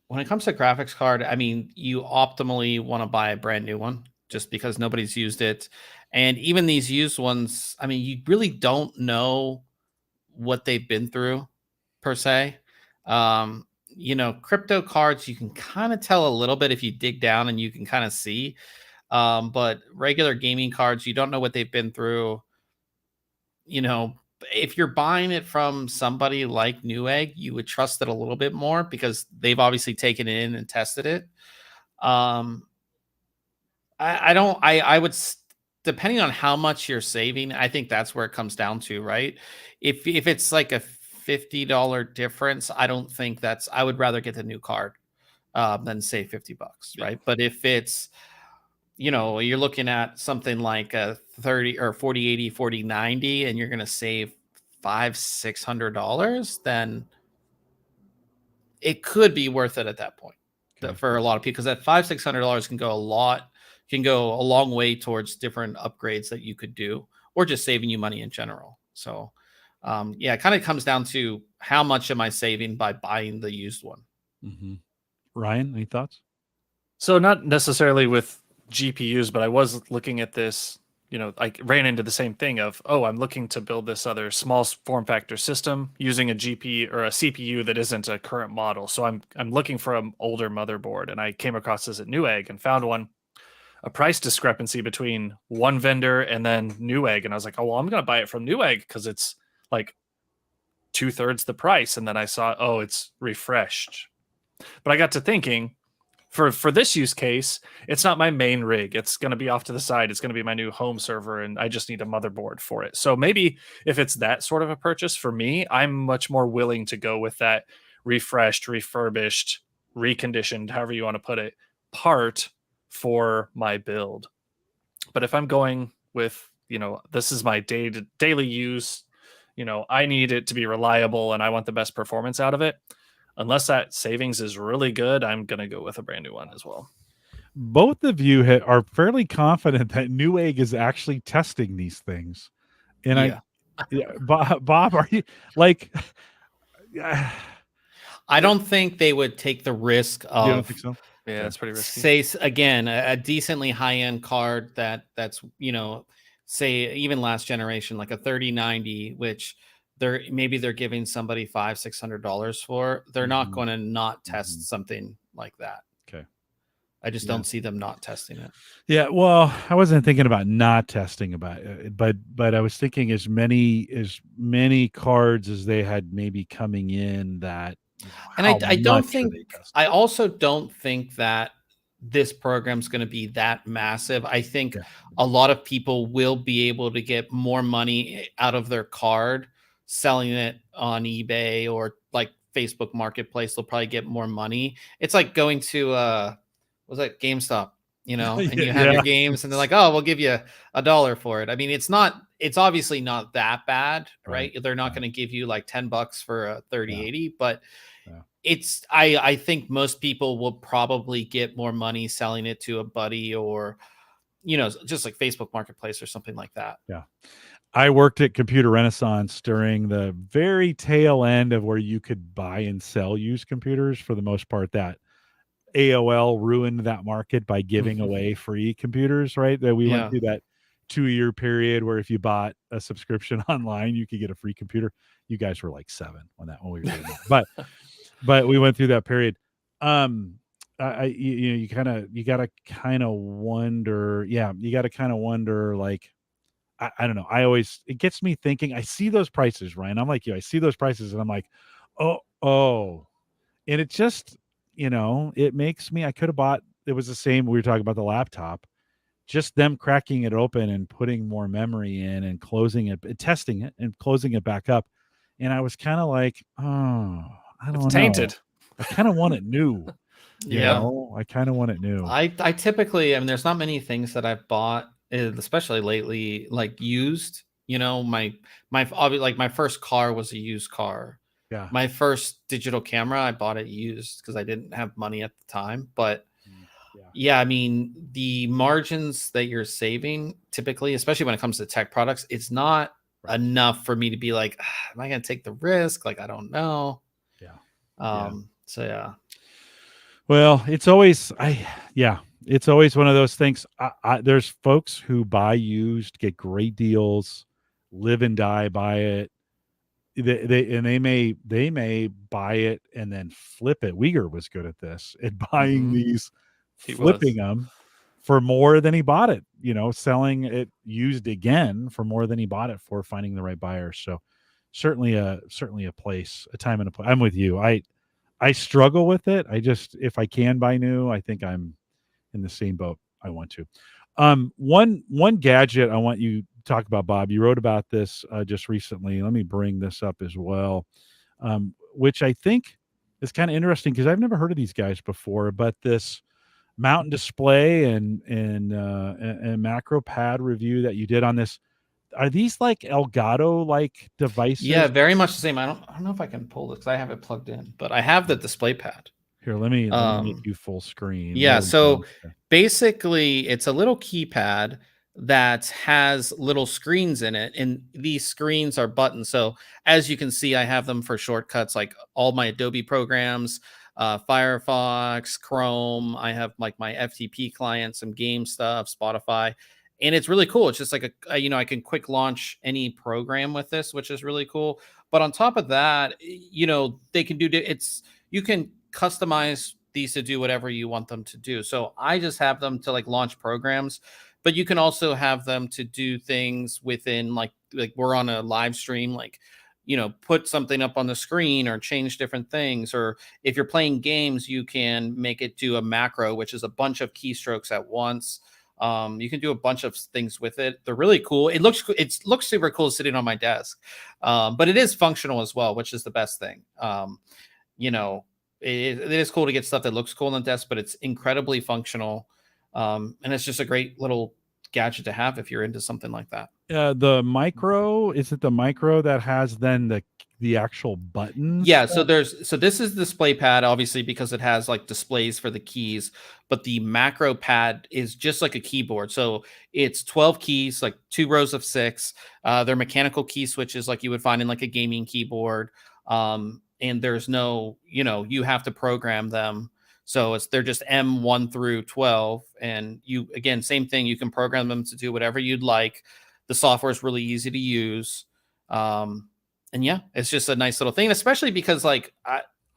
when it comes to graphics card, I mean, you optimally want to buy a brand new one just because nobody's used it. And even these used ones, I mean, you really don't know what they've been through per se. Crypto cards, you can kind of tell a little bit if you dig down and you can kind of see. But regular gaming cards, you don't know what they've been through. If you're buying it from somebody like Newegg, you would trust it a little bit more because they've obviously taken it in and tested it. I would, depending on how much you're saving, I think that's where it comes down to, right? If it's like a $50 difference, I don't think I would rather get the new card than say $50, right? But if it's, you're looking at something like a 30 or 4080, 4090, and you're going to save $500-$600, then it could be worth it at that point for a lot of people, because that $500-$600 can go a long way towards different upgrades that you could do, or just saving you money in general. So, it kind of comes down to how much am I saving by buying the used one. Mm-hmm. Ryan, any thoughts? So not necessarily with GPUs, but I was looking at this, I ran into the same thing of, I'm looking to build this other small form factor system using a GPU or a CPU that isn't a current model. So I'm looking for an older motherboard, and I came across this at Newegg and found a price discrepancy between one vendor and then Newegg. And I was like, I'm going to buy it from Newegg because it's like 2/3 the price. And then I saw, it's refreshed. But I got to thinking, for this use case, it's not my main rig. It's going to be off to the side. It's going to be my new home server, and I just need a motherboard for it. So maybe if it's that sort of a purchase for me, I'm much more willing to go with that refreshed, refurbished, reconditioned, however you want to put it, part for my build. But if I'm going with, this is my daily use, I need it to be reliable and I want the best performance out of it. Unless that savings is really good, I'm going to go with a brand new one as well. Both of you are fairly confident that Newegg is actually testing these things. And Yeah, Bob, are you like? I don't think they would take the risk of. You don't think so? Yeah, it's pretty risky. Say again, a decently high end card that's say even last generation, like a 3090, which they're giving somebody $500-$600 for. They're not going to not test something like that. Okay. I just don't see them not testing it. Yeah, well, I wasn't thinking about not testing about it, but I was thinking as many cards as they had maybe coming in that. And I don't think, I also don't think that this program's going to be that massive. I think a lot of people will be able to get more money out of their card selling it on eBay or like Facebook Marketplace. They'll probably get more money. It's like going to was that GameStop, and you have your games and they're like, oh, we'll give you $1 for it. I mean, it's obviously not that bad, right? They're not going to give you like $10 for a 3080, but I think most people will probably get more money selling it to a buddy or, just like Facebook Marketplace or something like that. Yeah. I worked at Computer Renaissance during the very tail end of where you could buy and sell used computers. For the most part, that AOL ruined that market by giving away free computers, right? That we went through that 2-year period where if you bought a subscription online, you could get a free computer. You guys were like 7 when we were doing that. But we went through that period. You gotta kind of wonder. Yeah, you gotta kind of wonder. Like, I don't know. It gets me thinking. I see those prices, Ryan. I'm like you. I see those prices, and I'm like, oh, and it just, it makes me. I could have bought. It was the same. We were talking about the laptop. Just them cracking it open and putting more memory in and closing it, testing it and closing it back up, and I was kind of like, oh. I don't know. Tainted. I kind of want it new. I kind of want it new. I typically, there's not many things that I've bought, especially lately, like used. My first car was a used car. Yeah. My first digital camera, I bought it used because I didn't have money at the time. But the margins that you're saving typically, especially when it comes to tech products, it's not enough for me to be like, am I going to take the risk? Like, I don't know. Well, it's always it's always one of those things. There's folks who buy used, get great deals, live and die by it. They may buy it and then flip it. Uyghur was good at this, at buying these, flipping them for more than he bought it, selling it used again for more than he bought it for, finding the right buyer. So certainly a place, a time and a place. I'm with you. I struggle with it. If I can buy new, I think I'm in the same boat. I want to. One gadget I want you to talk about, Bob. You wrote about this just recently. Let me bring this up as well, which I think is kind of interesting because I've never heard of these guys before. But this Mountain Display and macro pad review that you did on this. Are these like Elgato like devices? Yeah, very much the same. I don't know if I can pull this because I have it plugged in, but I have the DisplayPad. Here, let me make you full screen. Yeah, so basically it's a little keypad that has little screens in it, and these screens are buttons. So as you can see, I have them for shortcuts like all my Adobe programs, Firefox, Chrome. I have like my FTP client, some game stuff, Spotify. And it's really cool. It's just like I can quick launch any program with this, which is really cool. But on top of that, they can you can customize these to do whatever you want them to do. So I just have them to like launch programs, but you can also have them to do things within like we're on a live stream, like, put something up on the screen or change different things. Or if you're playing games, you can make it do a macro, which is a bunch of keystrokes at once. You can do a bunch of things with it. They're really cool. It looks super cool sitting on my desk. But it is functional as well, which is the best thing. It is cool to get stuff that looks cool on the desk, but it's incredibly functional. And it's just a great little gadget to have if you're into something like that. The micro, is it the micro that has then the the actual buttons? Yeah, so this is DisplayPad, obviously, because it has like displays for the keys, but the macro pad is just like a keyboard. So it's 12 keys, like 2 rows of 6. They're mechanical key switches like you would find in like a gaming keyboard. And there's no, you have to program them. So they're just M1 through 12. And you, again, same thing, you can program them to do whatever you'd like. The software is really easy to use. And yeah, it's just a nice little thing, especially because like,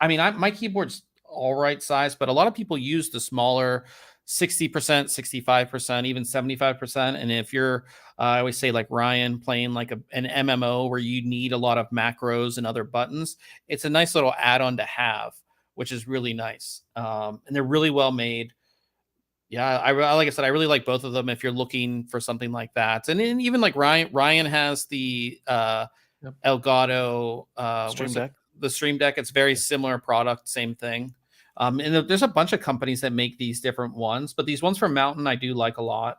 my keyboard's all right size, but a lot of people use the smaller 60%, 65%, even 75%. And if you're, I always say like Ryan playing like an MMO where you need a lot of macros and other buttons, it's a nice little add-on to have, which is really nice. And they're really well made. Yeah, like I said, I really like both of them if you're looking for something like that. And then even like Ryan has the Elgato Stream Deck. The Stream Deck. It's very similar product, same thing. And there's a bunch of companies that make these different ones, but these ones from Mountain I do like a lot.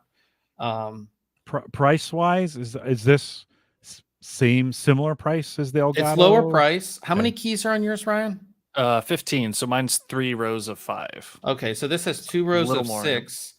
Price wise, is this similar price as the Elgato? It's lower price. How many keys are on yours, Ryan? 15. So mine's 3 rows of 5. Okay, so this has 2 rows of 6.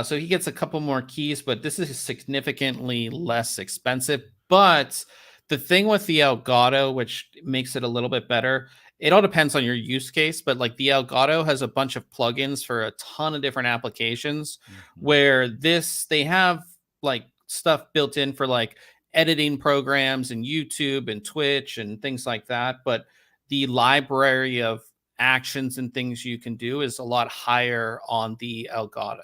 So he gets a couple more keys, but this is significantly less expensive. But the thing with the Elgato, which makes it a little bit better, it all depends on your use case, but like the Elgato has a bunch of plugins for a ton of different applications, where they have like stuff built in for like editing programs and YouTube and Twitch and things like that. But the library of actions and things you can do is a lot higher on the Elgato.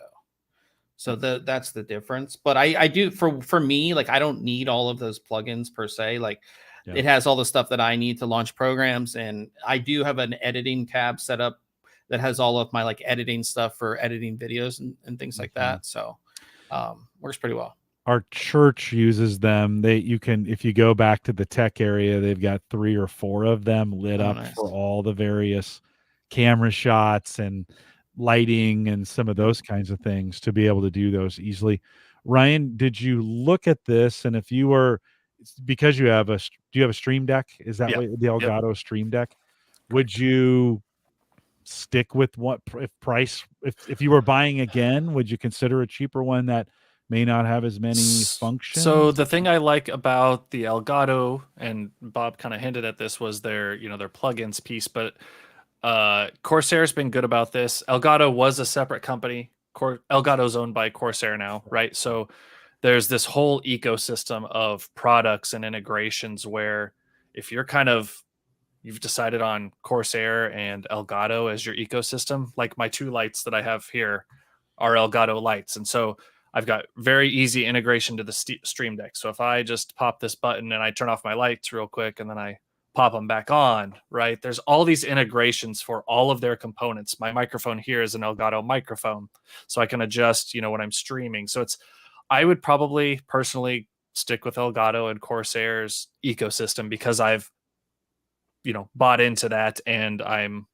So that's the difference. But I do, for me, like I don't need all of those plugins per se. Like it has all the stuff that I need to launch programs. And I do have an editing tab set up that has all of my like editing stuff for editing videos and things like that. So works pretty well. Our church uses them. You can, if you go back to the tech area, they've got 3 or 4 of them lit up nice. For all the various camera shots and lighting and some of those kinds of things to be able to do those easily. Ryan, did you look at this? And if you were, because do you have a Stream Deck? Is that what the Elgato Stream Deck? Would you stick with what if you were buying again, would you consider a cheaper one that may not have as many functions? So the thing I like about the Elgato, and Bob kind of hinted at this, was their plugins piece, but Corsair's been good about this. Elgato was a separate company. Elgato's owned by Corsair now, right? So there's this whole ecosystem of products and integrations where if you've decided on Corsair and Elgato as your ecosystem, like my 2 lights that I have here are Elgato lights. And so I've got very easy integration to the Stream Deck. So if I just pop this button and I turn off my lights real quick and then I pop them back on, right? There's all these integrations for all of their components. My microphone here is an Elgato microphone, so I can adjust, when I'm streaming. So I would probably personally stick with Elgato and Corsair's ecosystem because I've, bought into that, and I'm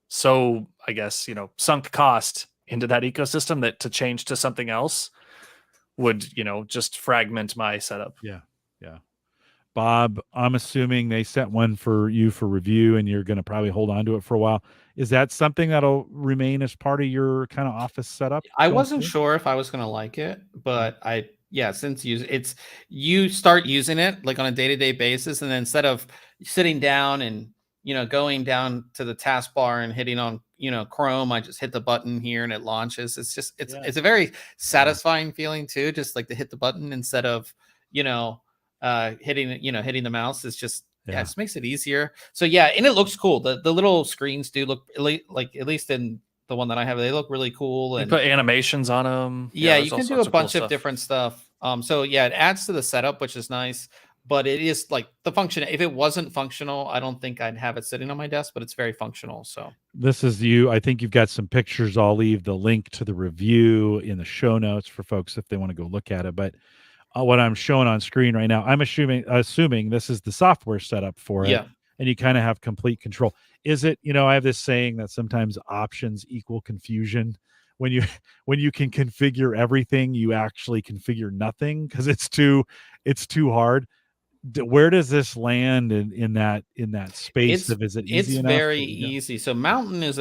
so, I guess, sunk cost into that ecosystem that to change to something else would, just fragment my setup. Yeah. Bob, I'm assuming they sent one for you for review and you're going to probably hold on to it for a while. Is that something that'll remain as part of your kind of office setup? I wasn't sure if I was going to like it, but since you start using it like on a day-to-day basis, and then instead of sitting down and, going down to the taskbar and hitting on, Chrome, I just hit the button here and it launches. It's a very satisfying feeling too, just like to hit the button instead of, hitting the mouse. Is just it just makes it easier. So and it looks cool. The little screens do look like, at least in the one that I have, they look really cool. And you put animations on them. You can do a bunch of different stuff. So it adds to the setup, which is nice. But it is like the function. If it wasn't functional, I don't think I'd have it sitting on my desk, but it's very functional. So this is I think you've got some pictures. I'll leave the link to the review in the show notes for folks if they want to go look at it. But what I'm showing on screen right now, I'm assuming this is the software setup for it, and you kind of have complete control. Is it, I have this saying that sometimes options equal confusion. When you can configure everything, you actually configure nothing because it's too hard. where does this land in that space? Is it easy it's enough? very easy. So Mountain is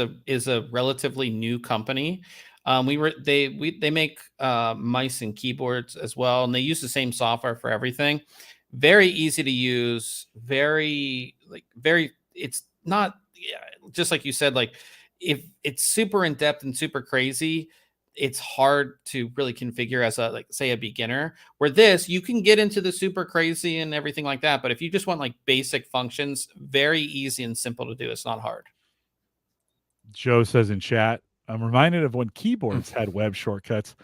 a relatively new company. They make mice and keyboards as well, and they use the same software for everything. Very easy to use. Very it's not just like you said. Like if it's super in depth and super crazy, it's hard to really configure as a say a beginner. Where this, you can get into the super crazy and everything like that. But if you just want like basic functions, very easy and simple to do. It's not hard. Joe says in chat, I'm reminded of when keyboards had web shortcuts.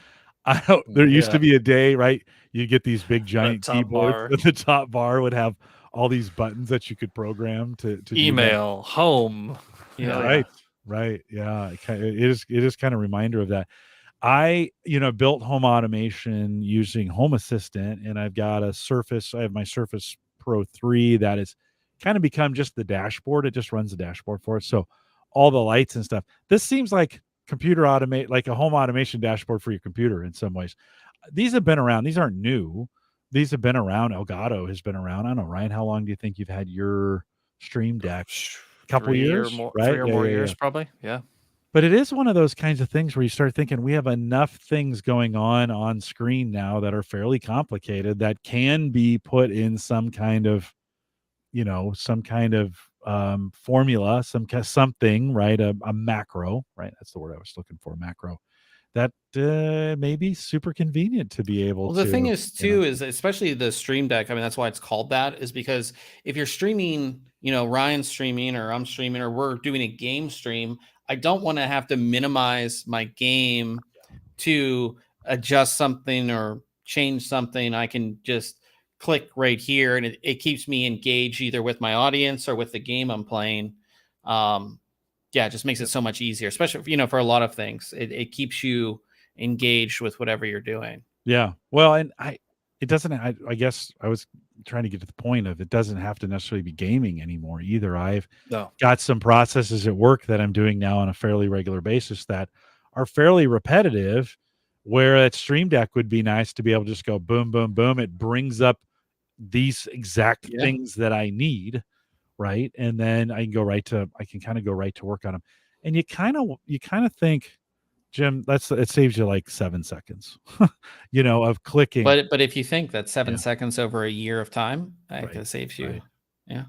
There used to be a day, right? You get these big giant keyboards, but the top bar would have all these buttons that you could program to email, home. Yeah, right. Yeah, it is kind of a reminder of that. I built home automation using Home Assistant, and I've got a Surface. I have my Surface Pro 3 that is kind of become just the dashboard. It just runs the dashboard for it. So all the lights and stuff. This seems like computer automate, like a home automation dashboard for your computer in some ways. These have been around. These aren't new. These have been around. Elgato has been around. I don't know, Ryan, how long do you think you've had your Stream Deck? A couple years, right? 3 or more years, probably. Yeah. But it is one of those kinds of things where you start thinking we have enough things going on screen now that are fairly complicated that can be put in some kind of, formula, something, right? A macro, right? That's the word I was looking for, macro. That may be super convenient to be able to. Well, the thing is, too, is especially the Stream Deck. I mean, that's why it's called that, is because if you're streaming, Ryan's streaming or I'm streaming or we're doing a game stream, I don't want to have to minimize my game to adjust something or change something. I can just click right here, and it keeps me engaged either with my audience or with the game I'm playing. It just makes it so much easier, especially for a lot of things. It keeps you engaged with whatever you're doing. Yeah. Well, and I guess I was trying to get to the point of it doesn't have to necessarily be gaming anymore either. I've got some processes at work that I'm doing now on a fairly regular basis that are fairly repetitive, where that Stream Deck would be nice to be able to just go boom, boom, boom. It brings up these exact things that I need. Right. And then I can kind of go right to work on them. And you kind of think, Jim, it saves you like 7 seconds, of clicking. But if you think that 7 seconds over a year of time, it saves you. Right.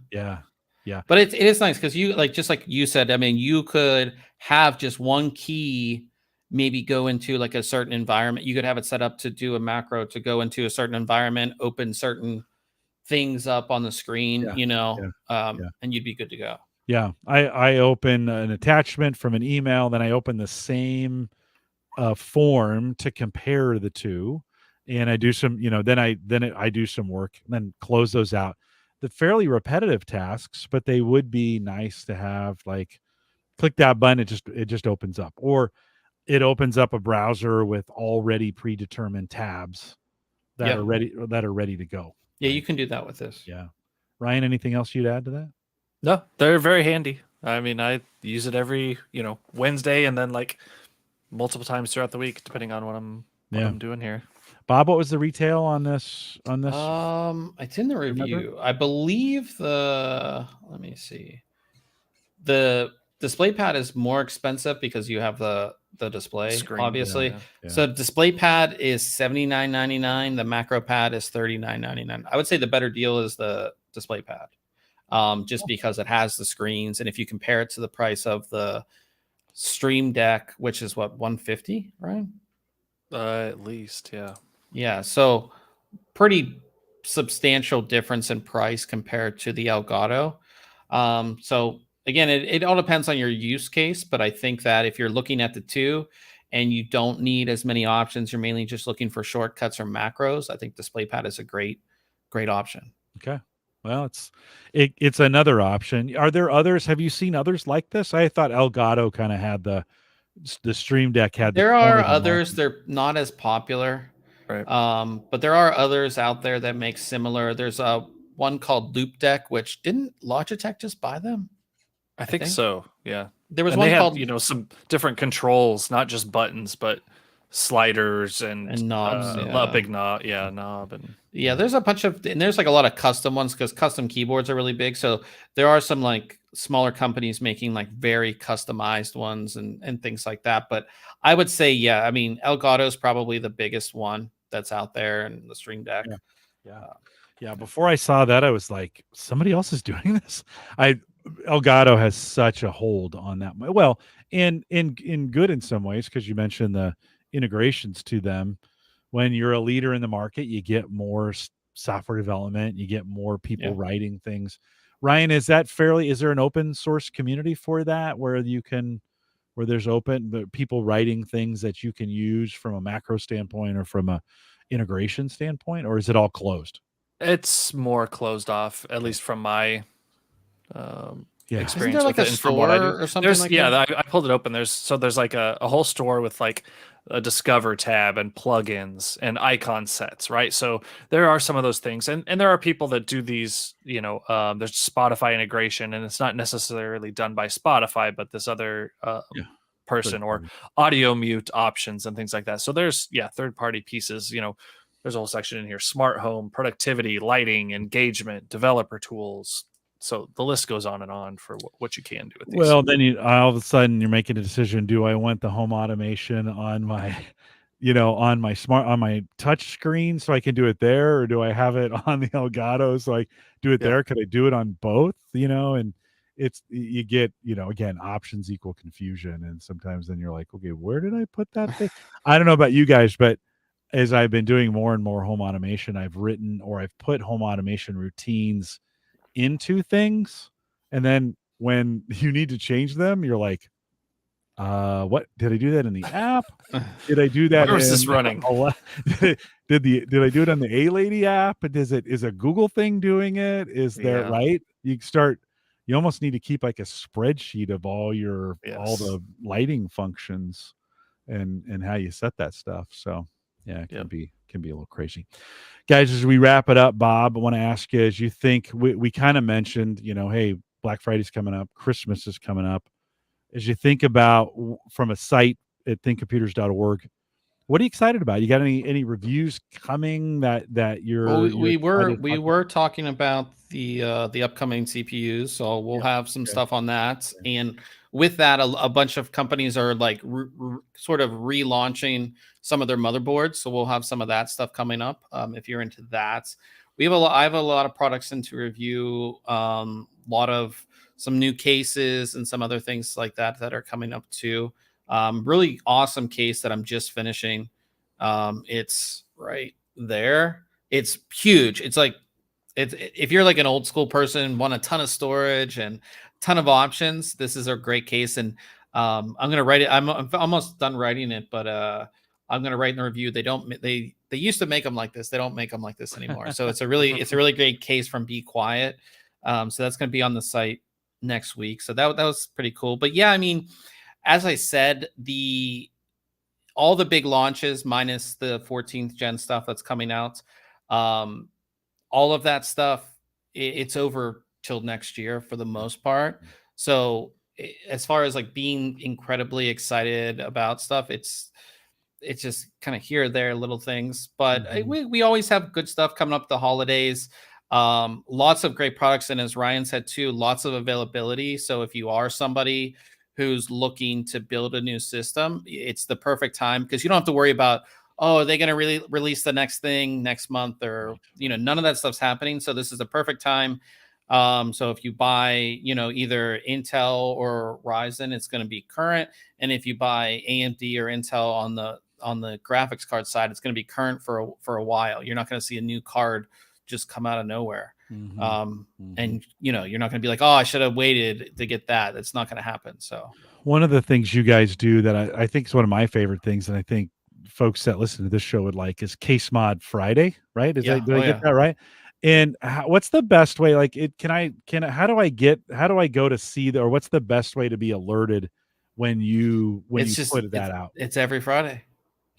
Yeah. But it is nice because just like you said, I mean, you could have just one key, maybe go into like a certain environment. You could have it set up to do a macro to go into a certain environment, open certain things up on the screen, and you'd be good to go. Yeah. I open an attachment from an email, then I open the same form to compare the two, and I do some, then I do some work, and then close those out. The fairly repetitive tasks, but they would be nice to have, like, click that button, it just opens up, or it opens up a browser with already predetermined tabs that are ready to go. Yeah, you can do that with this. Yeah. Ryan, anything else you'd add to that? No, they're very handy. I mean, I use it every, Wednesday, and then like multiple times throughout the week, depending on what I'm doing here. Bob, what was the retail on this? It's in the review. I believe let me see. The DisplayPad is more expensive because you have the display screen, obviously. Yeah. So DisplayPad is $79.99. The macro pad is $39.99. I would say the better deal is the DisplayPad, just because it has the screens, and if you compare it to the price of the Stream Deck, which is what, $150, right? At least, yeah. Yeah, so pretty substantial difference in price compared to the Elgato. So again, it all depends on your use case, but I think that if you're looking at the two and you don't need as many options, you're mainly just looking for shortcuts or macros, I think DisplayPad is a great option. Okay. Well, it's another option. Are there others? Have you seen others like this? I thought Elgato kind of had the Stream Deck had. There are others. They're not as popular, right? But there are others out there that make similar. There's one called Loop Deck, which didn't Logitech just buy them? I think so. Yeah. There was one called, some different controls, not just buttons, but sliders and knobs, a big knob, knob, and Yeah, there's a bunch of, and there's like a lot of custom ones because custom keyboards are really big. So there are some like smaller companies making like very customized ones and things like that. But I would say, yeah, I mean, Elgato is probably the biggest one that's out there, and the Stream Deck. Yeah. Before I saw that, I was like, somebody else is doing this. Elgato has such a hold on that. Well, and in good in some ways, because you mentioned the integrations to them. When you're a leader in the market, you get more software development, you get more people writing things. Ryan, is there an open source community for that where there's people writing things that you can use from a macro standpoint or from a integration standpoint, or is it all closed? It's more closed off, at least from my experience. Isn't there like a store or something like that? I pulled it open. There's like a whole store with like a Discover tab and plugins and icon sets, right? So there are some of those things, and there are people that do these. There's Spotify integration, and it's not necessarily done by Spotify, but this other person, or audio mute options and things like that. So there's third-party pieces. There's a whole section in here: smart home, productivity, lighting, engagement, developer tools. So the list goes on and on for what you can do with these. Well, then all of a sudden you're making a decision: do I want the home automation on my, on my touch screen so I can do it there, or do I have it on the Elgato so I do it there? Could I do it on both? And you get again, options equal confusion, and sometimes then you're like, okay, where did I put that thing? I don't know about you guys, but as I've been doing more and more home automation, I've put home automation routines into things, and then when you need to change them, you're like, what did I do that in the app? Did I do that? Where is this running? Did I do it on the A-Lady app? Is a Google thing doing it? Is there right? You almost need to keep like a spreadsheet of all the lighting functions and how you set that stuff. So it can be a little crazy. Guys, as we wrap it up, Bob, I want to ask you, as you think, we kind of mentioned, hey, Black Friday's coming up, Christmas is coming up. As you think about from a site at thinkcomputers.org, what are you excited about? You got any reviews coming that you're? Well, we were talking about the upcoming CPUs, so we'll have some stuff on that. And with that, a bunch of companies are like sort of relaunching some of their motherboards, so we'll have some of that stuff coming up. If you're into that, I have a lot of products into review. Lot of some new cases and some other things like that are coming up too. Really awesome case that I'm just finishing. It's right there. It's huge. It's like if you're like an old school person, want a ton of storage and ton of options, this is a great case. And I'm gonna write it. I'm almost done writing it, but I'm gonna write in the review. They used to make them like this. They don't make them like this anymore. So it's a really great case from Be Quiet. So that's gonna be on the site next week. So that was pretty cool. But yeah, I mean, as I said, all the big launches minus the 14th gen stuff that's coming out, all of that stuff, it's over till next year for the most part. So as far as like being incredibly excited about stuff, it's just kind of here or there little things, but we always have good stuff coming up the holidays. Lots of great products, and as Ryan said too, lots of availability. So if you are somebody who's looking to build a new system, it's the perfect time, because you don't have to worry about, are they going to release the next thing next month, or none of that stuff's happening. So this is the perfect time. So if you buy either Intel or Ryzen, it's going to be current, and if you buy AMD or Intel on the graphics card side, it's going to be current for a while. You're not going to see a new card just come out of nowhere. And you're not going to be like, I should have waited to get that. That's not going to happen. So one of the things you guys do that I think is one of my favorite things, and I think folks that listen to this show would like, is Case Mod Friday, right? Did I get that right? And what's the best way? Like, how do I go to see or what's the best way to be alerted when you put that out? It's every Friday.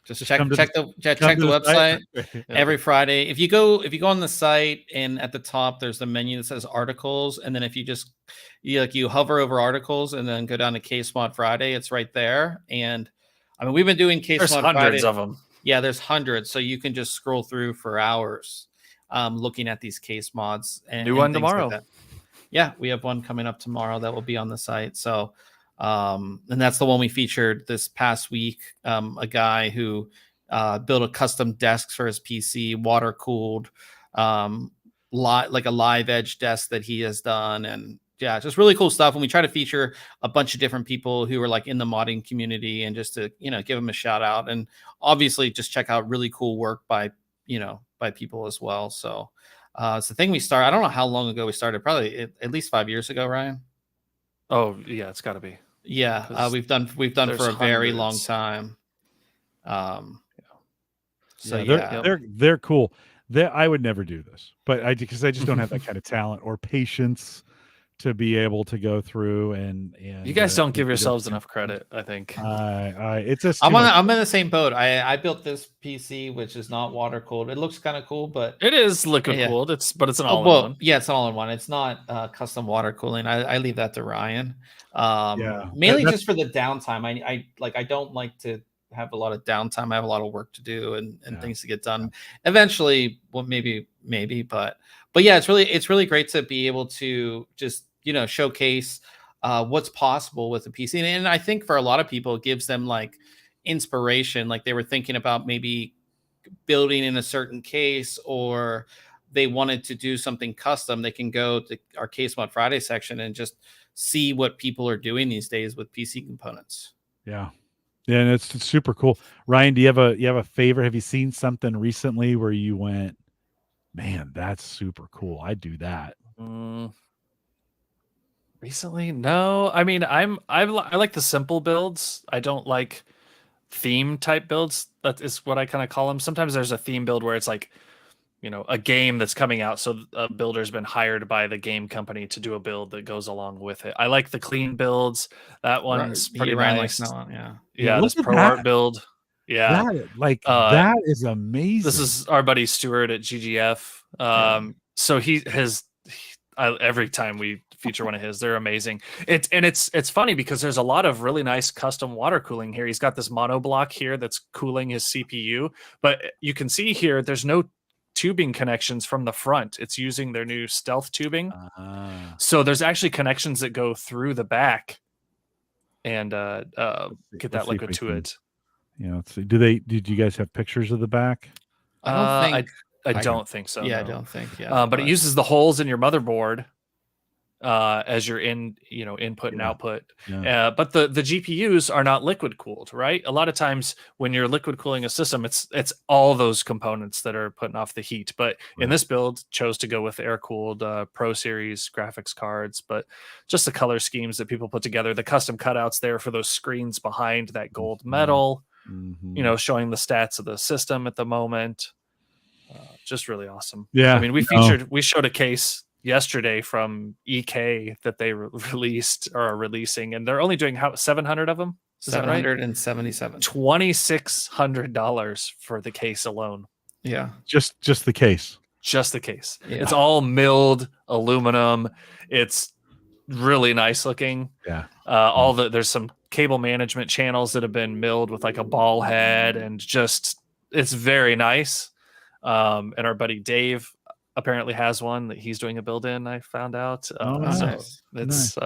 Just check the website every Friday. If you go on the site, and at the top there's the menu that says articles, and then if you hover over articles and then go down to Case Mod Friday, it's right there. And I mean, we've been doing Case Mod Friday. There's hundreds of them. Yeah, there's hundreds, so you can just scroll through for hours. looking at these case mods and new one things like tomorrow. that. Yeah, we have one coming up tomorrow that will be on the site. So, and that's the one we featured this past week. A guy who built a custom desk for his PC, water cooled, like a live edge desk that he has done. And yeah, just really cool stuff. And we try to feature a bunch of different people who are like in the modding community, and just to, you know, give them a shout out, and obviously just check out really cool work by, you know, by people as well. So it's the thing we started. I don't know how long ago we started, probably at least 5 years ago, Ryan. Oh yeah, it's got to be. Yeah, we've done for a very long time. So they're cool. I would never do this, but because I just don't have that kind of talent or patience to be able to go through and you guys don't give yourselves enough credit, I think. It's just I'm in the same boat. I built this PC, which is not water cooled. It looks kind of cool, but it is liquid cooled. It's an all-in-one. Yeah, it's an all-in-one. It's not custom water cooling. I leave that to Ryan. Yeah, mainly just for the downtime. I don't like to have a lot of downtime. I have a lot of work to do and things to get done. Eventually, well, maybe, but yeah, it's really great to be able to just, you know, showcase what's possible with a PC. And I think for a lot of people, it gives them like inspiration. Like they were thinking about maybe building in a certain case, or they wanted to do something custom. They can go to our Case Mod Friday section and just see what people are doing these days with PC components. Yeah. Yeah, and it's super cool. Ryan, do you have a favorite? Have you seen something recently where you went, man, that's super cool, I'd do that? Recently, no. I mean, I like the simple builds. I don't like theme type builds. That is what I kind of call them. Sometimes there's a theme build where it's like, you know, a game that's coming out, so a builder's been hired by the game company to do a build that goes along with it. I like the clean builds. That one's pretty nice. Yeah, this Pro Art build. Yeah, that is amazing. This is our buddy Stuart at GGF. So every time we feature one of his, they're amazing. It's funny because there's a lot of really nice custom water cooling here. He's got this monoblock here that's cooling his CPU, but you can see here there's no tubing connections from the front. It's using their new stealth tubing. So there's actually connections that go through the back and get that liquid to it. Yeah, let's see. Did you guys have pictures of the back? I don't think so. Yeah, no. I don't think. Yeah, but it uses the holes in your motherboard as your input and output. Yeah. But the GPUs are not liquid cooled, right? A lot of times when you're liquid cooling a system, it's all those components that are putting off the heat. But in this build, chose to go with air cooled Pro Series graphics cards. But just the color schemes that people put together, the custom cutouts there for those screens behind that gold metal, you know, showing the stats of the system at the moment. Just really awesome. Yeah, I mean, we showed a case yesterday from EK that they released or are releasing, and they're only doing 700 of them. Is that right? 777. $2,600 for the case alone. Yeah, just the case. Just the case. Yeah. It's all milled aluminum. It's really nice looking. Yeah. There's some cable management channels that have been milled with like a ball head, and just it's very nice. And our buddy Dave apparently has one that he's doing a build in. I found out. Nice. So it's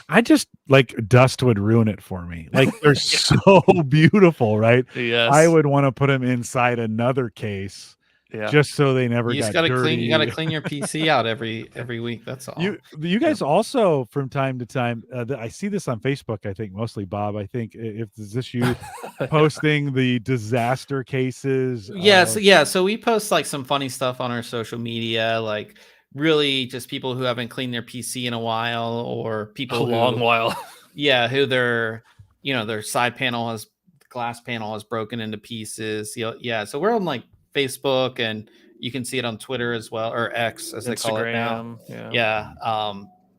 I just like dust would ruin it for me. Like they're so beautiful, right? Yes. I would want to put them inside another case. Yeah. Just so they never you got gotta dirty. clean. You gotta clean your PC out every week. That's all. You guys also from time to time. I see this on Facebook. I think mostly Bob. I think is this you posting the disaster cases? Yes, yeah. So we post like some funny stuff on our social media, like really just people who haven't cleaned their PC in a while, or people long while. Yeah, who their side panel glass panel has broken into pieces. Yeah. So we're on like Facebook, and you can see it on Twitter as well, or X as they call it now. Yeah.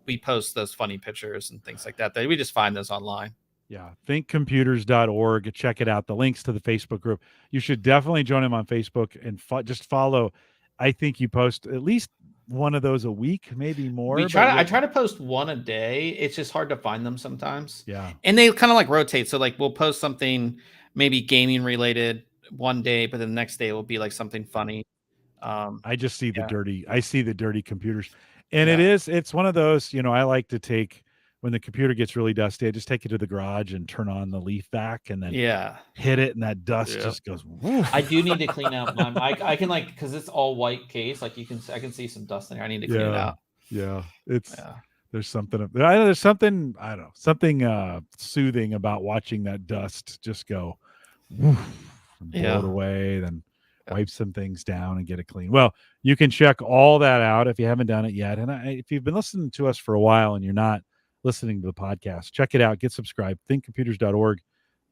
We post those funny pictures and things like that. We just find those online. Yeah. thinkcomputers.org. Check it out. The links to the Facebook group. You should definitely join him on Facebook and just follow. I think you post at least one of those a week, maybe more. I try to post one a day. It's just hard to find them sometimes. Yeah. And they kind of like rotate. So like we'll post something maybe gaming related one day, but the next day will be like something funny. I just see the dirty. I see the dirty computers, and it's one of those. I like to take when the computer gets really dusty. I just take it to the garage and turn on the leaf vac, and then hit it, and that dust just goes. Woof. I do need to clean out mine. I can because it's all white case. Like I can see some dust in there. I need to clean it out. Yeah, there's something. There's something. I don't know. Something soothing about watching that dust just go. Woof, and blow it away. Then wipe some things down and get it clean. Well, you can check all that out if you haven't done it yet. And if you've been listening to us for a while and you're not listening to the podcast, check it out. Get subscribed. thinkcomputers.org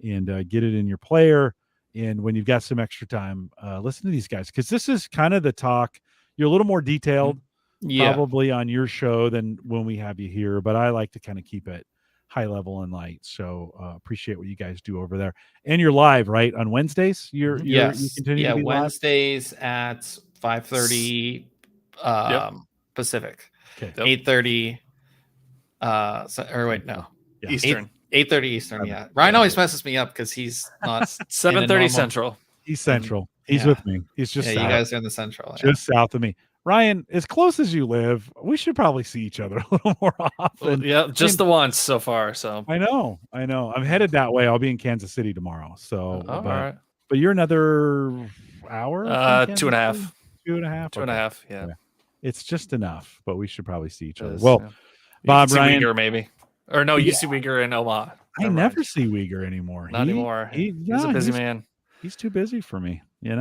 and get it in your player. And when you've got some extra time, listen to these guys, because this is kind of the talk. You're a little more detailed probably on your show than when we have you here, but I like to kind of keep it high level and light. So appreciate what you guys do over there. And you're live, right, on Wednesdays? You continue to be Wednesdays live? At 5:30 Pacific. Okay. 8:30 Eastern. 8:30 Eastern. Ryan always messes me up because he's not 7:30 Central. He's Central. He's with me. He's just south. You guys are in the Central. Just south of me. Ryan, as close as you live, we should probably see each other a little more often. Just the once so far. So I know. I'm headed that way. I'll be in Kansas City tomorrow. So, all right. But you're another hour? 2.5. 2.5. 2.5. Yeah. It's just enough, but we should probably see each other. Well, Bob, Ryan, Uyghur maybe, or no, you see Uyghur in Omaha. I never see Uyghur anymore. Not anymore. He's a busy man. He's too busy for me. He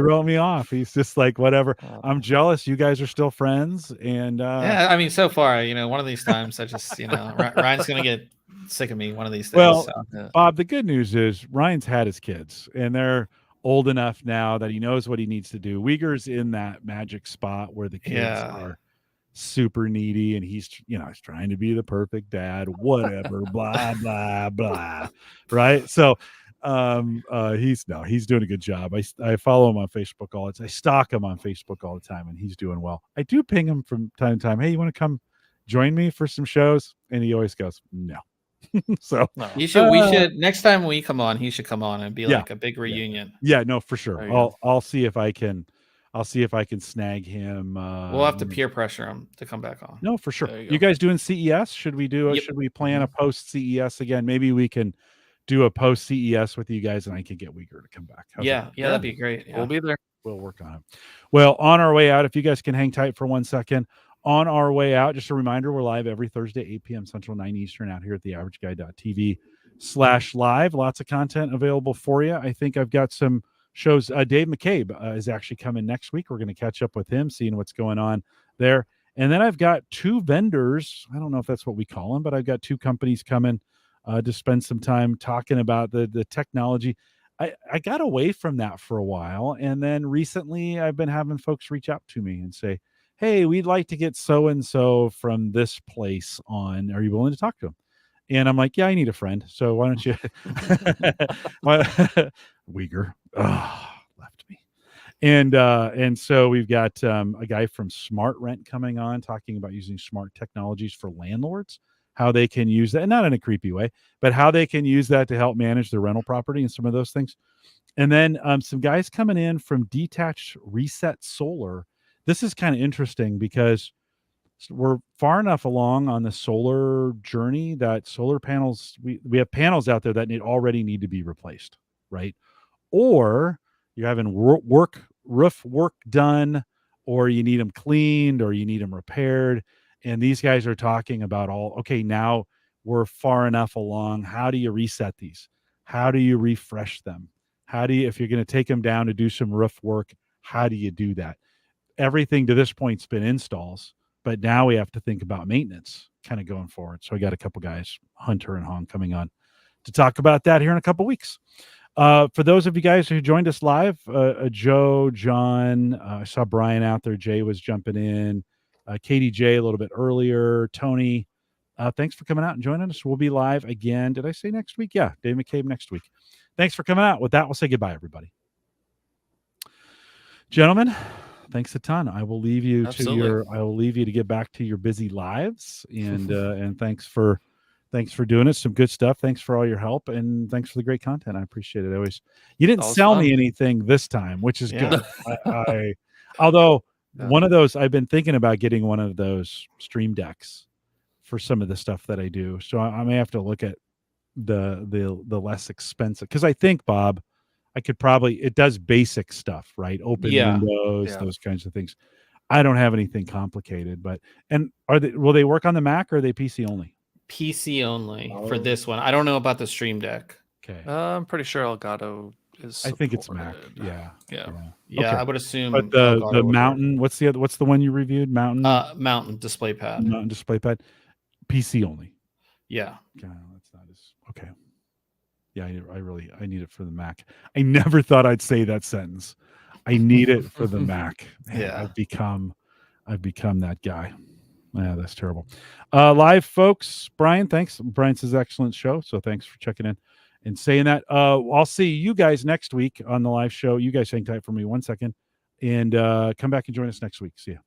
wrote me off. He's just like, whatever. I'm jealous. You guys are still friends. And I mean, so far, one of these times I just, Ryan's going to get sick of me one of these days. Well, Bob, the good news is Ryan's had his kids and they're old enough now that he knows what he needs to do. Uyghur's in that magic spot where the kids are super needy and he's he's trying to be the perfect dad, whatever, blah, blah, blah. Right. So he's doing a good job. I follow him on Facebook all the time. I stalk him on Facebook all the time and he's doing well. I do ping him from time to time. Hey, you want to come join me for some shows? And he always goes, no. So we should next time we come on, he should come on and be like a big reunion. Yeah, no, for sure. I'll see if I can snag him. We'll have to peer pressure him to come back on. No, for sure. You guys doing CES? Should we should we plan a post CES again? Maybe we can do a post CES with you guys and I can get Uyghur to come back. That'd be great. We'll be there. We'll work on it. Well, on our way out, if you guys can hang tight for 1 second, on our way out, just a reminder, we're live every Thursday, 8 p.m. Central, 9 Eastern, out here at theaverageguy.tv/live. Lots of content available for you. I think I've got some shows. Dave McCabe is actually coming next week. We're going to catch up with him, seeing what's going on there. And then I've got two vendors. I don't know if that's what we call them, but I've got two companies coming to spend some time talking about the technology. I got away from that for a while. And then recently I've been having folks reach out to me and say, hey, we'd like to get so-and-so from this place on. Are you willing to talk to them? And I'm like, yeah, I need a friend. So why don't you? Uyghur left me. And so we've got a guy from Smart Rent coming on talking about using smart technologies for landlords, how they can use that, not in a creepy way, but how they can use that to help manage their rental property and some of those things. And then some guys coming in from Detached Reset Solar. This is kind of interesting because we're far enough along on the solar journey that solar panels, we have panels out there that already need to be replaced, right? Or you're having roof work done, or you need them cleaned, or you need them repaired. And these guys are talking about now we're far enough along. How do you reset these? How do you refresh them? If you're going to take them down to do some roof work, how do you do that? Everything to this point's been installs, but now we have to think about maintenance kind of going forward. So I got a couple guys, Hunter and Hong, coming on to talk about that here in a couple weeks. For those of you guys who joined us live, Joe, John, I saw Brian out there. Jay was jumping in. KDJ a little bit earlier. Tony, thanks for coming out and joining us. We'll be live again. Did I say next week? Yeah, Dave McCabe next week. Thanks for coming out. With that, we'll say goodbye, everybody. Gentlemen, thanks a ton. I will leave you to get back to your busy lives, and and thanks for Thanks for doing it. Some good stuff. Thanks for all your help, and thanks for the great content. I appreciate it. Always. You didn't sell me anything this time, which is good. Although one of those, I've been thinking about getting one of those Stream Decks for some of the stuff that I do. So I may have to look at the less expensive, because I think, Bob, I could probably, it does basic stuff, right? Open windows, those kinds of things. I don't have anything complicated, but will they work on the Mac, or are they PC only? PC only for this one. I don't know about the Stream Deck. Okay. I'm pretty sure Elgato is supported. I think it's Mac. Yeah. Okay. I would assume. But the Mountain, what's the one you reviewed? Mountain DisplayPad. Mountain DisplayPad. PC only. Yeah. Okay, that's not as okay. Yeah, I need it for the Mac. I never thought I'd say that sentence. I need it for the Mac. Man, I've become that guy. Yeah, that's terrible. Live folks, Brian, thanks. Brian says excellent show, so thanks for checking in and saying that. I'll see you guys next week on the live show. You guys hang tight for me 1 second, and come back and join us next week. See ya.